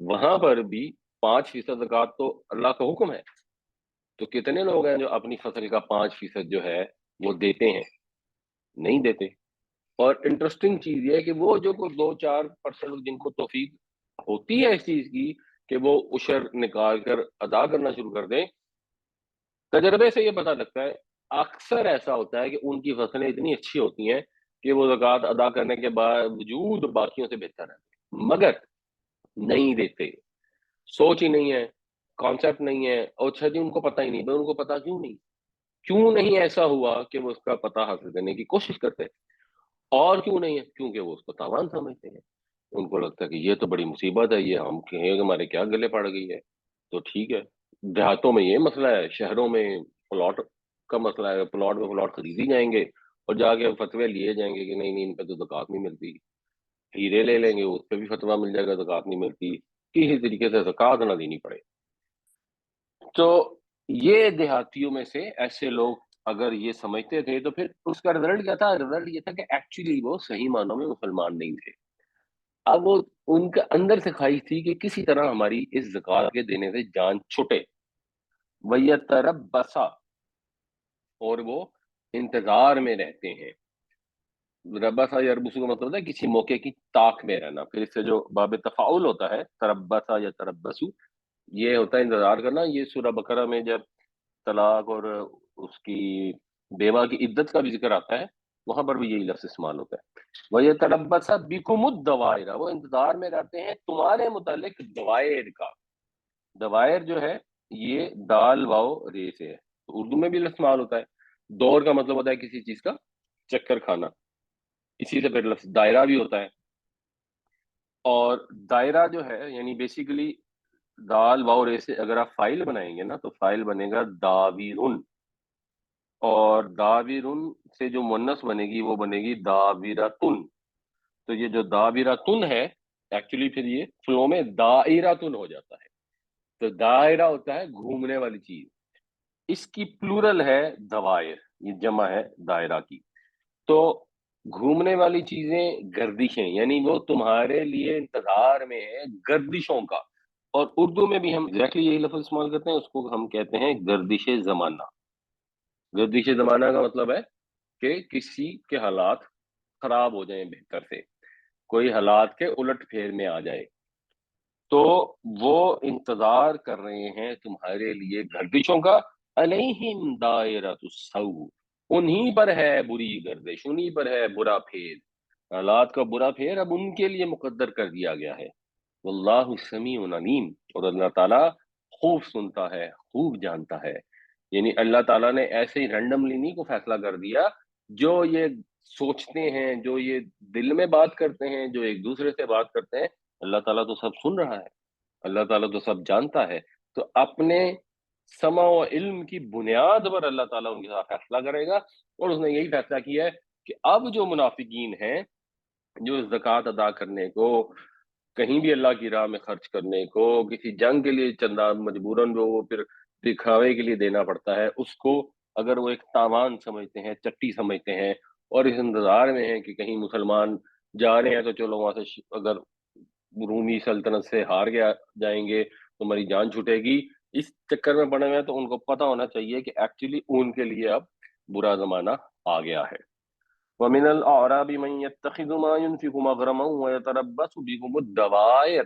وہاں پر بھی 5% زکوٰۃ تو اللہ کا حکم ہے. تو کتنے لوگ ہیں جو اپنی فصل کا 5% جو ہے وہ دیتے ہیں؟ نہیں دیتے. اور انٹرسٹنگ چیز یہ ہے کہ وہ جو کوئی 2-4% جن کو توفیق ہوتی ہے اس چیز کی کہ وہ عشر نکال کر ادا کرنا شروع کر دیں، تجربے سے یہ پتہ لگتا ہے اکثر ایسا ہوتا ہے کہ ان کی فصلیں اتنی اچھی ہوتی ہیں کہ وہ زکوٰۃ ادا کرنے کے باوجود باقیوں سے بہتر ہے، مگر نہیں دیتے. سوچ ہی نہیں ہے، کانسیپٹ نہیں ہے، اور اچھا جی ان کو پتہ ہی نہیں. ان کو پتہ کیوں نہیں ایسا ہوا کہ وہ اس کا پتہ حاصل کرنے کی کوشش کرتے؟ اور کیوں نہیں ہے؟ کیونکہ وہ اس کو تاوان سمجھتے ہیں. ان کو لگتا ہے کہ یہ تو بڑی مصیبت ہے، یہ ہم کہیں کہ ہمارے کیا گلے پڑ گئی ہے. تو ٹھیک ہے، دیہاتوں میں یہ مسئلہ ہے، شہروں میں پلاٹ کا مسئلہ ہے، پلاٹ میں پلاٹ خریدی جائیں گے اور جا کے فتوے لیے جائیں گے کہ نہیں نہیں ان پہ تو زکوٰۃ نہیں ملتی. ہیرے لے لیں گے، اس پہ بھی فتویٰ مل جائے گا زکوٰۃ نہیں ملتی. کسی طریقے سے زکوٰۃ نہ دینی پڑے. تو یہ دیہاتیوں میں سے ایسے لوگ اگر یہ سمجھتے تھے تو پھر اس کا رزلٹ کیا تھا؟ رزلٹ یہ تھا کہ ایکچولی وہ صحیح معنوں میں مسلمان نہیں تھے. اب وہ ان کے اندر سے خواہش تھی کہ کسی طرح ہماری اس زکوٰۃ کے دینے سے جان چھٹے. وَيَتَرَبَّصَ، اور وہ انتظار میں رہتے ہیں. ربص یربص کا مطلب ہے کسی موقع کی طاق میں رہنا. پھر اس سے جو باب تفاعل ہوتا ہے تربص یا تربص، یہ ہوتا ہے انتظار کرنا. یہ سورہ بقرہ میں جب طلاق اور اس کی بیوہ کی عدت کا بھی ذکر آتا ہے وہاں پر بھی یہی لفظ استعمال ہوتا ہے. وَيَتَرَبَّصَ بِكُمُ الدَّوَائِرَ، وہ انتظار میں رہتے ہیں تمہارے متعلق دوائر کا. دوائر جو ہے یہ دال واو رے سے ہے، تو اردو میں بھی لفظ استعمال ہوتا ہے. دور کا مطلب ہوتا ہے کسی چیز کا چکر کھانا، اسی سے پھر لفظ دائرہ بھی ہوتا ہے. اور دائرہ جو ہے یعنی بیسیکلی دال واو رے سے اگر آپ فائل بنائیں گے نا تو فائل بنے گا داویرن، اور داویرن سے جو مونس بنے گی وہ بنے گی داویراتن. تو یہ جو داویراتن ہے ایکچولی پھر یہ فلو میں دائراتن ہو جاتا ہے. تو دائرہ ہوتا ہے گھومنے والی چیز، اس کی پلورل ہے دوائر، یہ جمع ہے دائرہ کی. تو گھومنے والی چیزیں گردشیں، یعنی وہ تمہارے لیے انتظار میں ہے گردشوں کا. اور اردو میں بھی ہم ایگزیکٹلی یہی لفظ استعمال کرتے ہیں، اس کو ہم کہتے ہیں گردش زمانہ. گردش زمانہ کا مطلب ہے کہ کسی کے حالات خراب ہو جائیں بہتر سے، کوئی حالات کے الٹ پھیر میں آ جائے. تو وہ انتظار کر رہے ہیں تمہارے لیے گردشوں کا. علیہم دائرۃ السوء، انہی پر ہے بری گردش، انہی پر ہے برا پھیر. حالات کا برا پھیر اب ان کے لیے مقدر کر دیا گیا ہے. واللہ سمیع علیم، اور اللہ تعالیٰ خوب سنتا ہے خوب جانتا ہے. یعنی اللہ تعالیٰ نے ایسے ہی رینڈملی نہیں کو فیصلہ کر دیا. جو یہ سوچتے ہیں، جو یہ دل میں بات کرتے ہیں، جو ایک دوسرے سے بات کرتے ہیں، اللہ تعالیٰ تو سب سن رہا ہے، اللہ تعالیٰ تو سب جانتا ہے. تو اپنے سمع و علم کی بنیاد پر اللہ تعالیٰ ان کے ساتھ فیصلہ کرے گا. اور اس نے یہی فیصلہ کیا ہے کہ اب جو منافقین ہیں جو زکوٰۃ ادا کرنے کو، کہیں بھی اللہ کی راہ میں خرچ کرنے کو، کسی جنگ کے لیے چندہ مجبوراً جو وہ پھر دکھاوے کے لیے دینا پڑتا ہے، اس کو اگر وہ ایک تاوان سمجھتے ہیں، چٹی سمجھتے ہیں، اور اس انتظار میں ہیں کہ کہیں مسلمان جا رہے ہیں تو چلو وہاں سے اگر رومی سلطنت سے ہار گیا جائیں گے تو ہماری جان چھوٹے گی، اس چکر میں پڑے ہوئے ہیں. تو ان کو پتہ ہونا چاہیے کہ ایکچولی ان کے لیے اب برا زمانہ آ گیا ہے. وَمِنَ الْأَعْرَابِ مَن يَتَّخِذُ مَا يُنْفِقُ مَغْرَمًا وَيَتَرَبَّصُ بِكُمُ الدَّوَائِرَ،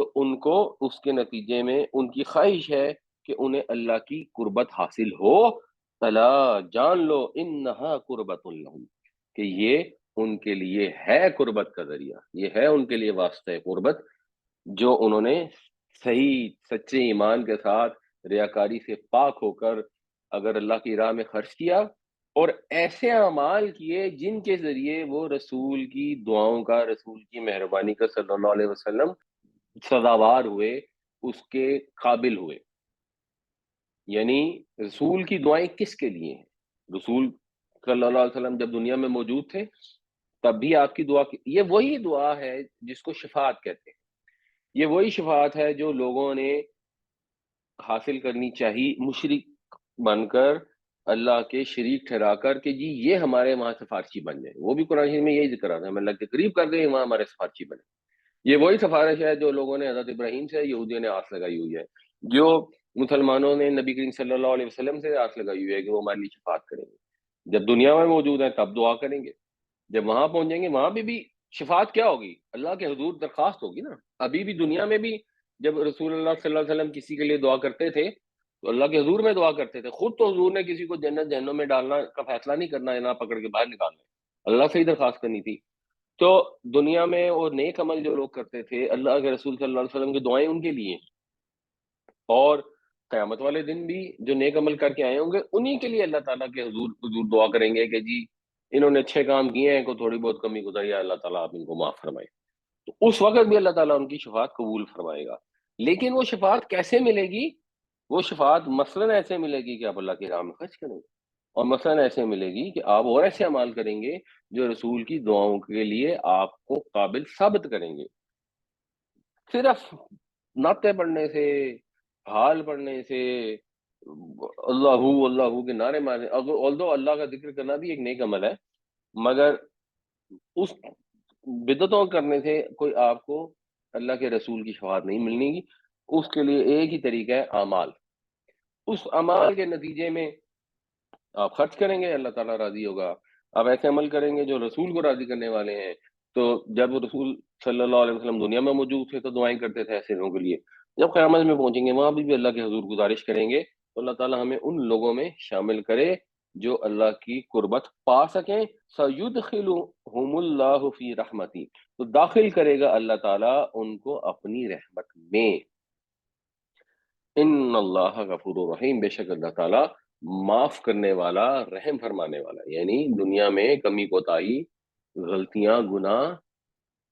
تو ان کو اس کے نتیجے میں ان کی خواہش ہے کہ انہیں اللہ کی قربت حاصل ہو. الا جان لو انہا قربت لہم، کہ یہ ان کے لیے ہے قربت کا ذریعہ، یہ ہے ان کے لیے واسطہ قربت، جو انہوں نے صحیح سچے ایمان کے ساتھ ریاکاری سے پاک ہو کر اگر اللہ کی راہ میں خرچ کیا اور ایسے اعمال کیے جن کے ذریعے وہ رسول کی دعاؤں کا، رسول کی مہربانی کا صلی اللہ علیہ وسلم سزاوار ہوئے، اس کے قابل ہوئے. یعنی رسول کی دعائیں کس کے لیے ہیں؟ رسول صلی اللہ علیہ وسلم جب دنیا میں موجود تھے تب بھی آپ کی دعا یہ وہی دعا ہے جس کو شفاعت کہتے ہیں. یہ وہی شفاعت ہے جو لوگوں نے حاصل کرنی چاہیے مشرک بن کر، اللہ کے شریک ٹھہرا کر کہ جی یہ ہمارے وہاں سفارشی بن جائے. وہ بھی قرآن شریف میں یہی ذکر آتا ہے، ہم اللہ کے قریب کر دیں وہاں ہمارے سفارشی بنے. یہ وہی سفارش ہے جو لوگوں نے حضرت ابراہیم سے، یہودیوں نے آس لگائی ہوئی ہے، جو مسلمانوں نے نبی کریم صلی اللہ علیہ وسلم سے آس لگائی ہوئی ہے کہ وہ ہمارے لیے شفاعت کریں گے. جب دنیا میں موجود ہیں تب دعا کریں گے، جب وہاں پہنچیں گے وہاں بھی شفاعت کیا ہوگی؟ اللہ کے حضور درخواست ہوگی نا. ابھی بھی دنیا میں بھی جب رسول اللہ صلی اللہ علیہ وسلم کسی کے لیے دعا کرتے تھے تو اللہ کے حضور میں دعا کرتے تھے. خود تو حضور نے کسی کو جنت جہنم میں ڈالنا کا فیصلہ نہیں کرنا ہے، نہ پکڑ کے باہر نکالنا ہے، اللہ سے ہی درخواست کرنی تھی. تو دنیا میں وہ نیک عمل جو لوگ کرتے تھے، اللہ کے رسول صلی اللہ علیہ وسلم کی دعائیں ان کے لیے ہیں، اور قیامت والے دن بھی جو نیک عمل کر کے آئے ہوں گے انہی کے لیے اللہ تعالیٰ کے حضور دعا کریں گے کہ جی انہوں نے اچھے کام کیے ہیں، کو تھوڑی بہت کمی گزری ہے، اللہ تعالیٰ آپ ان کو معاف فرمائے. تو اس وقت بھی اللہ تعالیٰ ان کی شفاعت قبول فرمائے گا. لیکن وہ شفاعت کیسے ملے گی؟ وہ شفاعت مثلاً ایسے ملے گی کہ آپ اللہ کی راہ میں خرچ کریں گے، اور مثلاً ایسے ملے گی کہ آپ اور ایسے اعمال کریں گے جو رسول کی دعاؤں کے لیے آپ کو قابل ثابت کریں گے. صرف نعتیں پڑھنے سے، حال پڑھنے سے، اللہ کے نعرے مارنے، although اللہ کا ذکر کرنا بھی ایک نیک عمل ہے، مگر اس بدعتوں کرنے سے کوئی آپ کو اللہ کے رسول کی شفاعت نہیں ملنے گی. اس کے لیے ایک ہی طریقہ ہے اعمال. اس اعمال کے نتیجے میں آپ خرچ کریں گے، اللہ تعالیٰ راضی ہوگا. آپ ایسے عمل کریں گے جو رسول کو راضی کرنے والے ہیں. تو جب رسول صلی اللہ علیہ وسلم دنیا میں موجود تھے تو دعائیں کرتے تھے ایسے لوگوں کے لیے. جب قیامت میں پہنچیں گے وہاں بھی اللہ کے حضور گزارش کریں گے تو اللہ تعالیٰ ہمیں ان لوگوں میں شامل کرے جو اللہ کی قربت پا سکیں. سَيُدْخِلُهُمُ اللَّهُ فِي رَحْمَتِهِ، تو داخل کرے گا اللہ تعالیٰ ان کو اپنی رحمت میں. ان اللہ غفور الرحیم، بے شک اللہ تعالیٰ معاف کرنے والا، رحم فرمانے والا. یعنی دنیا میں کمی کوتاہی، غلطیاں، گناہ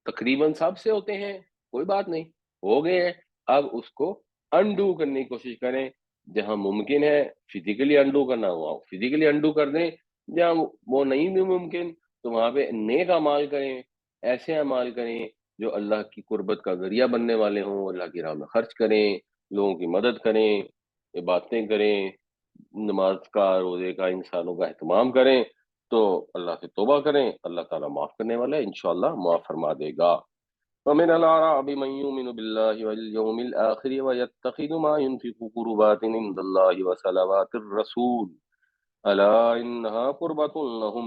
تقریباً سب سے ہوتے ہیں، کوئی بات نہیں، ہو گئے ہیں. اب اس کو انڈو کرنے کی کوشش کریں. جہاں ممکن ہے فزیکلی انڈو کرنا ہوا فزیکلی انڈو کر دیں، جہاں وہ نہیں بھی ممکن تو وہاں پہ نیک اعمال کریں، ایسے اعمال کریں جو اللہ کی قربت کا ذریعہ بننے والے ہوں. اللہ کی راہ میں خرچ کریں، لوگوں کی مدد کریں، عبادتیں کریں، نماز کا، روزے کا، انسانوں کا اہتمام کریں. تو اللہ سے توبہ کریں، اللہ تعالیٰ معاف کرنے والا ہے، انشاءاللہ معاف فرما دے گا. وَمِنَ الْأَعْرَابِ مَن يُؤْمِنُ بِاللَّهِ وَالْيَوْمِ الْآخِرِ وَيَتَّخِذُ مَا يُنْفِقُ قُرُبَاتٍ عِندَ اللَّهِ وَصَلَوَاتِ الرَّسُولِ أَلَا إِنَّهَا قُرْبَةٌ لَهُمْ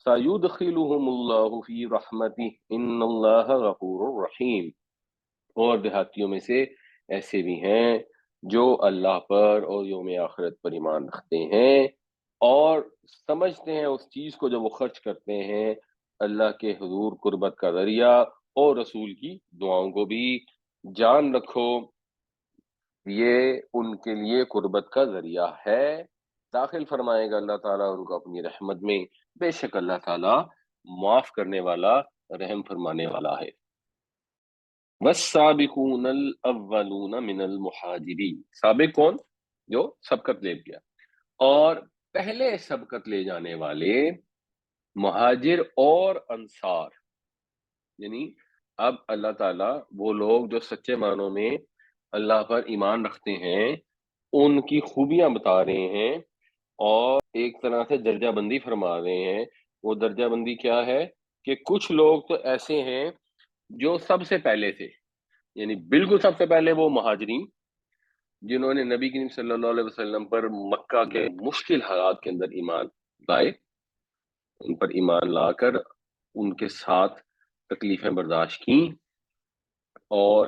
سَيُدْخِلُهُمُ اللَّهُ فِي رَحْمَتِهِ إِنَّ اللَّهَ غَفُورٌ رَحِيمٌ. اور دیہاتیوں میں سے ایسے بھی ہیں جو اللہ پر اور یوم آخرت پر ایمان رکھتے ہیں اور سمجھتے ہیں اس چیز کو جو وہ خرچ کرتے ہیں اللہ کے حضور قربت کا ذریعہ اور رسول کی دعاؤں کو بھی. جان رکھو یہ ان کے لیے قربت کا ذریعہ ہے. داخل فرمائے گا اللہ تعالیٰ ان کو اپنی رحمت میں، بے شک اللہ تعالیٰ معاف کرنے والا، رحم فرمانے والا ہے. والسابقون الاولون من المہاجرین، سابق کون؟ جو سبقت لے گیا، اور پہلے سبقت لے جانے والے مہاجر اور انصار. یعنی اب اللہ تعالیٰ وہ لوگ جو سچے معنوں میں اللہ پر ایمان رکھتے ہیں ان کی خوبیاں بتا رہے ہیں اور ایک طرح سے درجہ بندی فرما رہے ہیں. وہ درجہ بندی کیا ہے کہ کچھ لوگ تو ایسے ہیں جو سب سے پہلے تھے، یعنی بالکل سب سے پہلے وہ مہاجرین جنہوں نے نبی کریم صلی اللہ علیہ وسلم پر مکہ کے مشکل حالات کے اندر ایمان لائے، ان پر ایمان لا کر ان کے ساتھ تکلیفیں برداشت کیں اور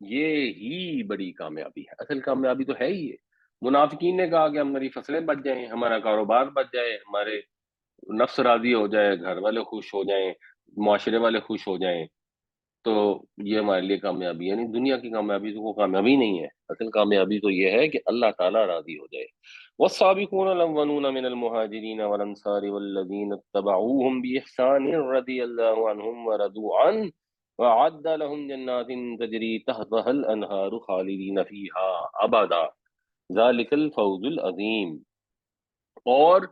یہ ہی بڑی کامیابی ہے، اصل کامیابی تو ہے ہی یہ۔ منافقین نے کہا کہ ہماری فصلیں بچ جائیں، ہمارا کاروبار بچ جائے، ہمارے نفس راضی ہو جائے، گھر والے خوش ہو جائیں، معاشرے والے خوش ہو جائیں، تو یہ ہمارے لیے کامیابی ہے۔ یعنی دنیا کی کامیابی تو وہ کامیابی نہیں ہے، اصل کامیابی تو یہ ہے کہ اللہ تعالیٰ راضی ہو جائے۔ والسابقون الاولون من المہاجرین والانصار والذین اتبعوهم بإحسان رضی اللہ عنہم ورضوا عنہ وأعد لهم جنات تجری تحتها الانہار خالدین فیہا ابدا ذلک الفوز العظیم۔ اور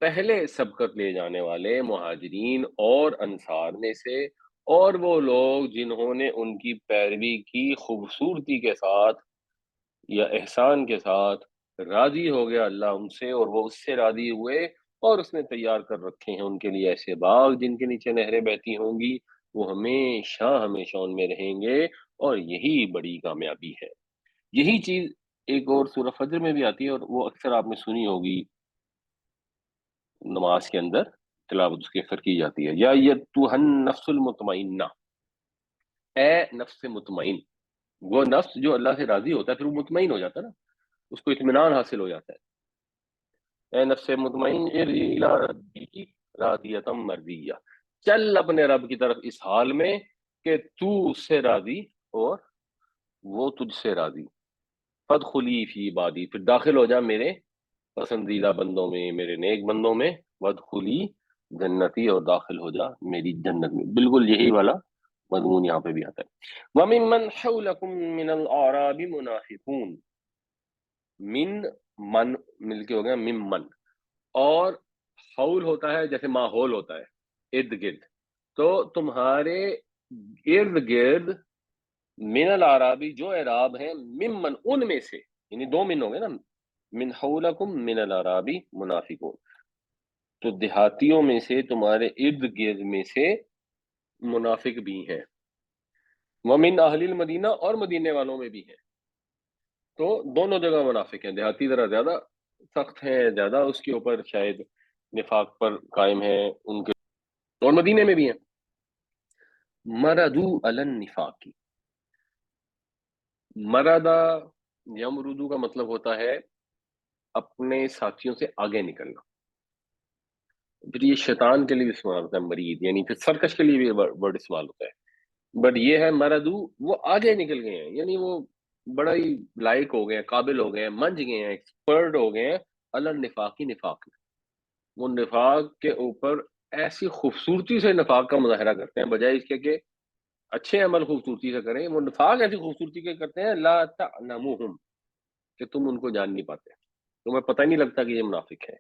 پہلے سبقت لے جانے والے مہاجرین اور انصار میں سے، اور وہ لوگ جنہوں نے ان کی پیروی کی خوبصورتی کے ساتھ یا احسان کے ساتھ، راضی ہو گیا اللہ ان سے اور وہ اس سے راضی ہوئے، اور اس نے تیار کر رکھے ہیں ان کے لیے ایسے باغ جن کے نیچے نہریں بہتی ہوں گی، وہ ہمیشہ ہمیشہ ان میں رہیں گے، اور یہی بڑی کامیابی ہے۔ یہی چیز ایک اور سورہ فجر میں بھی آتی ہے، اور وہ اکثر آپ نے سنی ہوگی، نماز کے اندر تلاوت اس کی اکثر کی جاتی ہے، یا ایتھا النفس المطمئنہ، اے نفس مطمئن۔ وہ نفس جو اللہ سے راضی ہوتا ہے پھر وہ مطمئن ہو جاتا ہے نا، اس کو اطمینان حاصل ہو جاتا ہے۔ اے نفس مطمئن ارجعی الی ربک راضیۃ مرضیہ، چل اپنے رب کی طرف اس حال میں کہ تو اس سے راضی اور وہ تجھ سے راضی۔ فادخلی فی عبادی، پھر داخل ہو جا میرے پسندیدہ بندوں میں، میرے نیک بندوں میں، وادخلی جنتی، اور داخل ہو جا میری جنت میں۔ بالکل یہی والا مضمون یہاں پہ بھی آتا ہے۔ وَمِمَّنْ حَوْلَكُمْ مِنَ الْأَعْرَابِ مُنَافِقُونَ، من من مل کے ہو گیا ممن، اور حول ہوتا ہے جیسے ماحول ہوتا ہے، ارد گرد، تو تمہارے ارد گرد من العرابی جو اعراب ہیں، ممن ان میں سے، یعنی دو من ہو گئے نا، من حولکم من العرابی منافقون، تو دیہاتیوں میں سے تمہارے ارد گرد میں سے منافق بھی ہیں، ومن اہل المدینہ، اور مدینے والوں میں بھی ہیں۔ تو دونوں جگہ منافق ہیں، دیہاتی ذرا زیادہ سخت ہیں، زیادہ اس کے اوپر شاید نفاق پر قائم ہیں ان کے، اور مدینے میں بھی ہیں۔ مردو علی النفاق، مردہ یمردو کا مطلب ہوتا ہے اپنے ساتھیوں سے آگے نکلنا، پھر یہ شیطان کے لیے بھی استعمال ہوتا ہے مرید، یعنی پھر سرکش کے لیے بھی ورڈ استعمال ہوتا ہے، بٹ یہ ہے مردو، وہ آگے نکل گئے ہیں، یعنی وہ بڑا ہی لائق ہو گئے ہیں، قابل ہو گئے ہیں، منج گئے ہیں، ایکسپرٹ ہو گئے ہیں علی النفاقی، نفاق میں، وہ نفاق کے اوپر ایسی خوبصورتی سے نفاق کا مظاہرہ کرتے ہیں، بجائے اس کے کہ اچھے عمل خوبصورتی سے کریں، وہ نفاق ایسی خوبصورتی کے کرتے ہیں لا تعلموہم، کہ تم ان کو جان نہیں پاتے، تمہیں پتہ ہی نہیں لگتا کہ یہ منافق ہے۔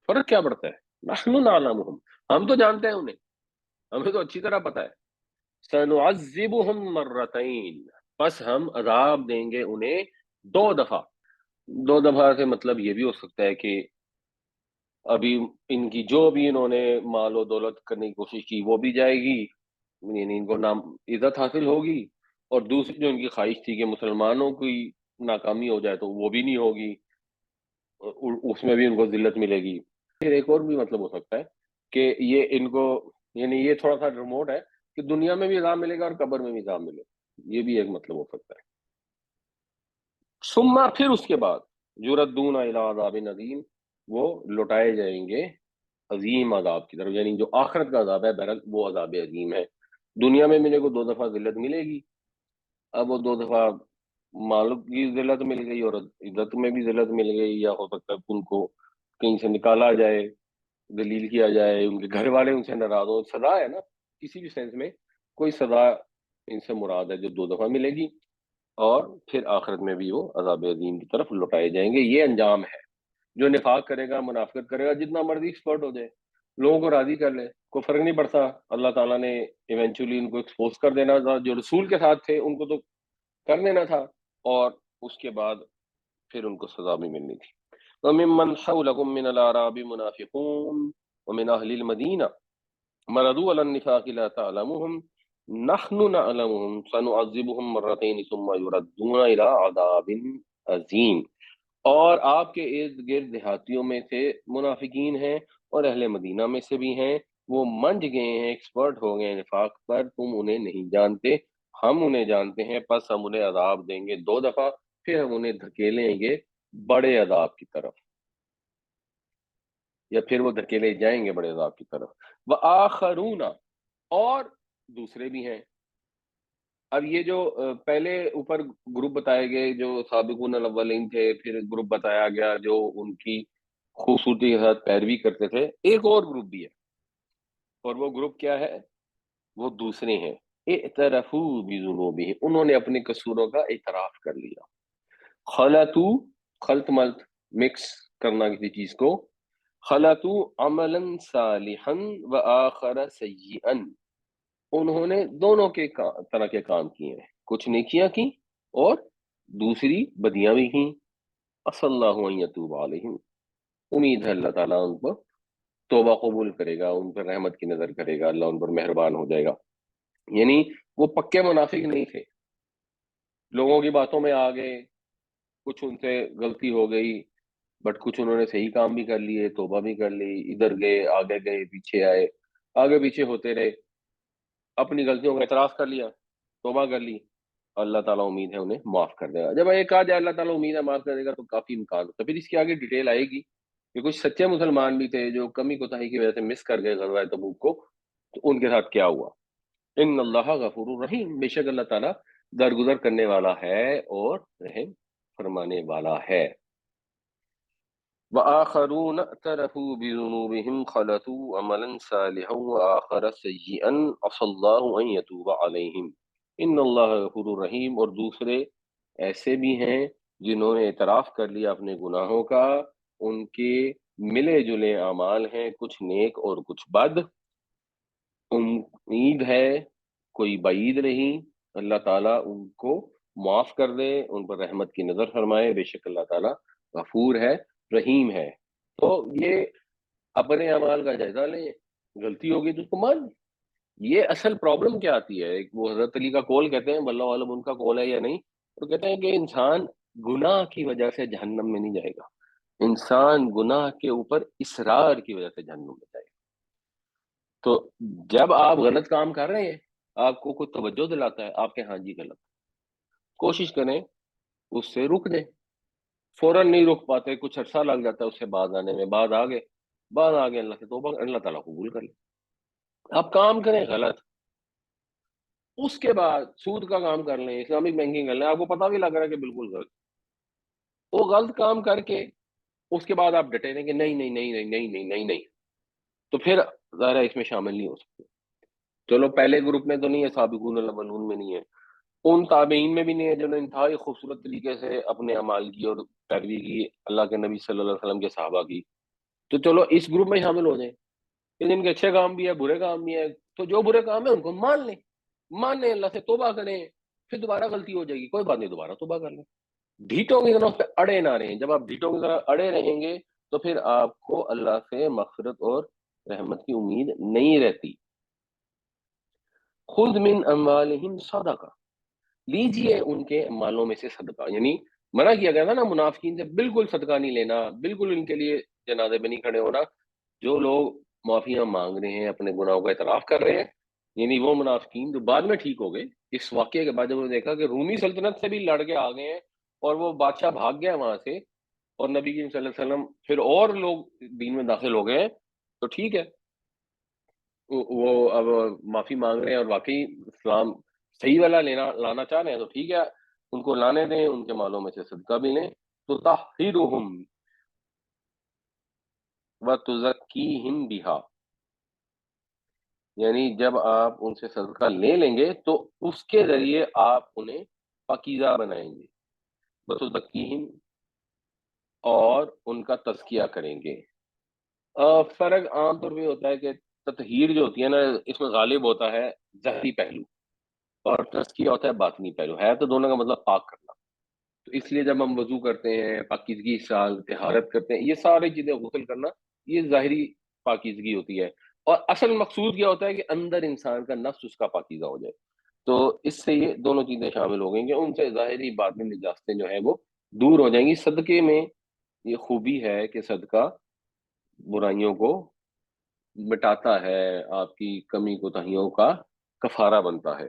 فرق کیا پڑتا ہے، نحن نعلمہم، ہم تو جانتے ہیں انہیں، ہمیں تو اچھی طرح پتہ ہے۔ سنعذبہم مرتین، پس ہم عذاب دیں گے انہیں دو دفعہ۔ دو دفعہ سے مطلب یہ بھی ہو سکتا ہے کہ ابھی ان کی جو بھی انہوں نے مال و دولت کرنے کی کوشش کی وہ بھی جائے گی، یعنی ان کو نام عزت حاصل ہوگی، اور دوسری جو ان کی خواہش تھی کہ مسلمانوں کی ناکامی ہو جائے تو وہ بھی نہیں ہوگی، اس میں بھی ان کو ذلت ملے گی۔ پھر ایک اور بھی مطلب ہو سکتا ہے کہ یہ ان کو، یعنی یہ تھوڑا سا ریموٹ ہے کہ دنیا میں بھی عذاب ملے گا اور قبر میں بھی عذاب ملے گا، یہ بھی ایک مطلب ہو سکتا ہے۔ ثم، پھر اس کے بعد، یردون الی عذاب عظیم، وہ لوٹائے جائیں گے عظیم عذاب کی طرف، یعنی جو آخرت کا عذاب ہے بہرحال وہ عذاب عظیم ہے۔ دنیا میں میرے کو دو دفعہ ذلت ملے گی، اب وہ دو دفعہ مال کی ذلت مل گئی اور عزت میں بھی ذلت مل گئی، یا ہو سکتا ہے ان کو کہیں سے نکالا جائے، ذلیل کیا جائے، ان کے گھر والے ان سے ناراض ہو، سزا ہے نا، کسی بھی سینس میں کوئی سزا ان سے مراد ہے جو دو دفعہ ملے گی، اور پھر آخرت میں بھی وہ عذاب عظیم کی طرف لوٹائے جائیں گے۔ یہ انجام ہے۔ جو نفاق کرے گا، منافقت کرے گا، جتنا مرضی ایکسپرٹ ہو جائے، لوگوں کو راضی کر لے، کوئی فرق نہیں پڑتا، اللہ تعالیٰ نے ایونچولی ان کو ایکسپوز کر دینا تھا، جو رسول کے ساتھ تھے ان کو تو کر لینا تھا، اور اس کے بعد پھر ان کو سزا بھی ملنی تھی۔ وَمِمَّنْ حَوْلَكُمْ مِنَ الْأَعْرَابِ مُنَافِقُونَ وَمِنْ أَهْلِ الْمَدِينَةِ مَرَدُوا عَلَى النِّفَاقِ لَا تَعْلَمُهُمْ نَحْنُ نَعْلَمُهُمْ سَنُعَذِّبُهُمْ مَرَّتَيْنِ ثُمَّ يُرَدُّونَ إِلَىٰ عَذَابٍ عَظِيمٍ۔ اور آپ کے ارد گرد دیہاتیوں میں سے منافقین ہیں اور اہل مدینہ میں سے بھی ہیں، وہ منج گئے ہیں، ایکسپرٹ ہو گئے ہیں نفاق پر، تم انہیں نہیں جانتے، ہم انہیں جانتے ہیں، پس ہم انہیں عذاب دیں گے 2 دفعہ، پھر ہم انہیں دھکیلیں گے بڑے عذاب کی طرف، یا پھر وہ دھکیلے جائیں گے بڑے عذاب کی طرف۔ وآخرون، اور دوسرے بھی ہیں۔ اب یہ جو پہلے اوپر گروپ بتائے گئے جو سابقون الاولین تھے، پھر گروپ بتایا گیا جو ان کی خوبصورتی کے ساتھ پیروی کرتے تھے، ایک اور گروپ بھی ہے، اور وہ گروپ کیا ہے؟ وہ دوسرے ہیں، اعترفوا بذنوبہم، انہوں نے اپنے قصوروں کا اعتراف کر لیا۔ خلطو، خلط ملط، مکس کرنا کسی چیز کو، خلطو عملا صالحا وآخر سیئا، انہوں نے دونوں کے طرح کے کام کیے ہیں، کچھ نیکیاں کی اور دوسری بدیاں بھی کی۔ عسى اللہ ان یتوب علیہم، امید ہے اللہ تعالیٰ ان پر توبہ قبول کرے گا، ان پر رحمت کی نظر کرے گا، اللہ ان پر مہربان ہو جائے گا۔ یعنی وہ پکے منافق نہیں تھے، لوگوں کی باتوں میں آ گئے، کچھ ان سے غلطی ہو گئی، بٹ کچھ انہوں نے صحیح کام بھی کر لیے، توبہ بھی کر لی، ادھر گئے آگے گئے پیچھے آئے، آگے پیچھے ہوتے رہے، اپنی غلطیوں کا اعتراف کر لیا، توبہ کر لی، اللہ تعالیٰ امید ہے انہیں معاف کر دے گا۔ جب یہ کہا جائے اللہ تعالیٰ امید ہے معاف کر دے گا تو کافی امکان ہوتا ہے، پھر اس کی آگے ڈیٹیل آئے گی کہ کچھ سچے مسلمان بھی تھے جو کمی کوتاہی کی وجہ سے مس کر گئے غزوہ تبوک کو، تو ان کے ساتھ کیا ہوا۔ ان اللہ غفور الرحیم، بے شک اللہ تعالیٰ درگزر کرنے والا ہے اور رحم فرمانے والا ہے۔ وآخرون اعترفوا بذنوبهم خلطوا عملا صالحا وآخر سيئا عسى الله ان يتوب عليهم ان اللہ غفور الرحیم، اور دوسرے ایسے بھی ہیں جنہوں نے اعتراف کر لیا اپنے گناہوں کا، ان کے ملے جلے اعمال ہیں، کچھ نیک اور کچھ بد، امید ہے کوئی بعید نہیں، اللہ تعالیٰ ان کو معاف کر دے، ان پر رحمت کی نظر فرمائے، بے شک اللہ تعالیٰ غفور ہے، رحیم ہے۔ تو یہ اپنے اعمال کا جائزہ لیں، غلطی ہوگی تو اس کو مان لیں۔ یہ اصل پرابلم کیا آتی ہے، ایک وہ حضرت علی کا قول کہتے ہیں، واللہ عالم ان کا قول ہے یا نہیں، تو کہتے ہیں کہ انسان گناہ کی وجہ سے جہنم میں نہیں جائے گا، انسان گناہ کے اوپر اصرار کی وجہ سے جہنم میں جائے گا۔ تو جب آپ غلط کام کر رہے ہیں، آپ کو کوئی توجہ دلاتا ہے، آپ کے ہاں جی غلط، کوشش کریں اس سے رک دیں، فوراً نہیں رک پاتے، کچھ عرصہ لگ جاتا ہے اس سے باز آنے میں، بعد آگے اللہ سے توبہ، اللہ تعالیٰ قبول کر لیں۔ آپ کام کریں غلط، اس کے بعد سود کا کام کر لیں، اسلامک بینکنگ کر لیں، آپ کو پتہ بھی لگ رہا ہے کہ بالکل غلط، وہ غلط کام کر کے اس کے بعد آپ ڈٹے رہیں کہ نہیں نہیں نہیں نہیں نہیں نہیں نہیں نہیں، تو پھر ظاہر ہے اس میں شامل نہیں ہو سکتے۔ چلو پہلے گروپ میں تو نہیں ہے، سابقون الاولون میں نہیں ہے، ان تابعین میں بھی نہیں ہے جنہوں نے انتہائی خوبصورت طریقے سے اپنے اعمال کی اور پیروی کی اللہ کے نبی صلی اللہ علیہ وسلم کے صحابہ کی، تو چلو اس گروپ میں شامل ہو جائیں کہ جن کے اچھے کام بھی ہے برے کام بھی ہے، تو جو برے کام ہے ان کو مان لیں، اللہ سے توبہ کریں، پھر دوبارہ غلطی ہو جائے گی، کوئی بات نہیں، دوبارہ توبہ کر لیں، ڈھیٹوں کی طرح اس پہ اڑے نہ رہیں۔ جب آپ ڈھیٹوں کی طرح اڑے رہیں گے تو پھر آپ کو اللہ سے مغفرت اور رحمت کی امید نہیں رہتی۔ خذ من اموالہم صدقہ، لیجئے ان کے مالوں میں سے صدقہ، یعنی منع کیا گیا تھا نا منافقین سے، بالکل صدقہ نہیں لینا، بالکل ان کے لیے جنازے پہ نہیں کھڑے ہونا، جو لوگ معافیاں مانگ رہے ہیں، اپنے گناہوں کا اعتراف کر رہے ہیں، یعنی وہ منافقین جو بعد میں ٹھیک ہو گئے اس واقعے کے بعد، جب انہوں نے دیکھا کہ رومی سلطنت سے بھی لڑ کے آ گئے ہیں اور وہ بادشاہ بھاگ گیا وہاں سے، اور نبی کریم صلی اللہ علیہ وسلم پھر اور لوگ دین میں داخل ہو گئے ہیں، تو ٹھیک ہے، وہ اب معافی مانگ رہے ہیں اور واقعی اسلام صحیح والا لانا چاہ رہے ہیں، تو ٹھیک ہے، ان کو لانے دیں، ان کے مالوں میں سے صدقہ بھی لیں، تو تطہرہم وتزکیہم بہا، یعنی جب آپ ان سے صدقہ لے لیں گے تو اس کے ذریعے آپ انہیں پاکیزہ بنائیں گے، وتزکیہم، اور ان کا تزکیہ کریں گے۔ فرق عام طور پہ ہوتا ہے کہ تطہیر جو ہوتی ہے نا، اس میں غالب ہوتا ہے ظاہری پہلو، اور تزکیہ ہوتا ہے باطنی پہلو، ہے تو دونوں کا مطلب پاک کرنا۔ تو اس لیے جب ہم وضو کرتے ہیں، پاکیزگی سال طہارت کرتے ہیں، یہ ساری چیزیں، غسل کرنا، یہ ظاہری پاکیزگی ہوتی ہے، اور اصل مقصود کیا ہوتا ہے کہ اندر انسان کا نفس اس کا پاکیزہ ہو جائے، تو اس سے یہ دونوں چیزیں شامل ہو گئیں کہ ان سے ظاہری باطنی نجاستیں جو ہیں وہ دور ہو جائیں گی۔ صدقے میں یہ خوبی ہے کہ صدقہ برائیوں کو مٹاتا ہے، آپ کی کمی کوتاہیوں کا کفارہ بنتا ہے۔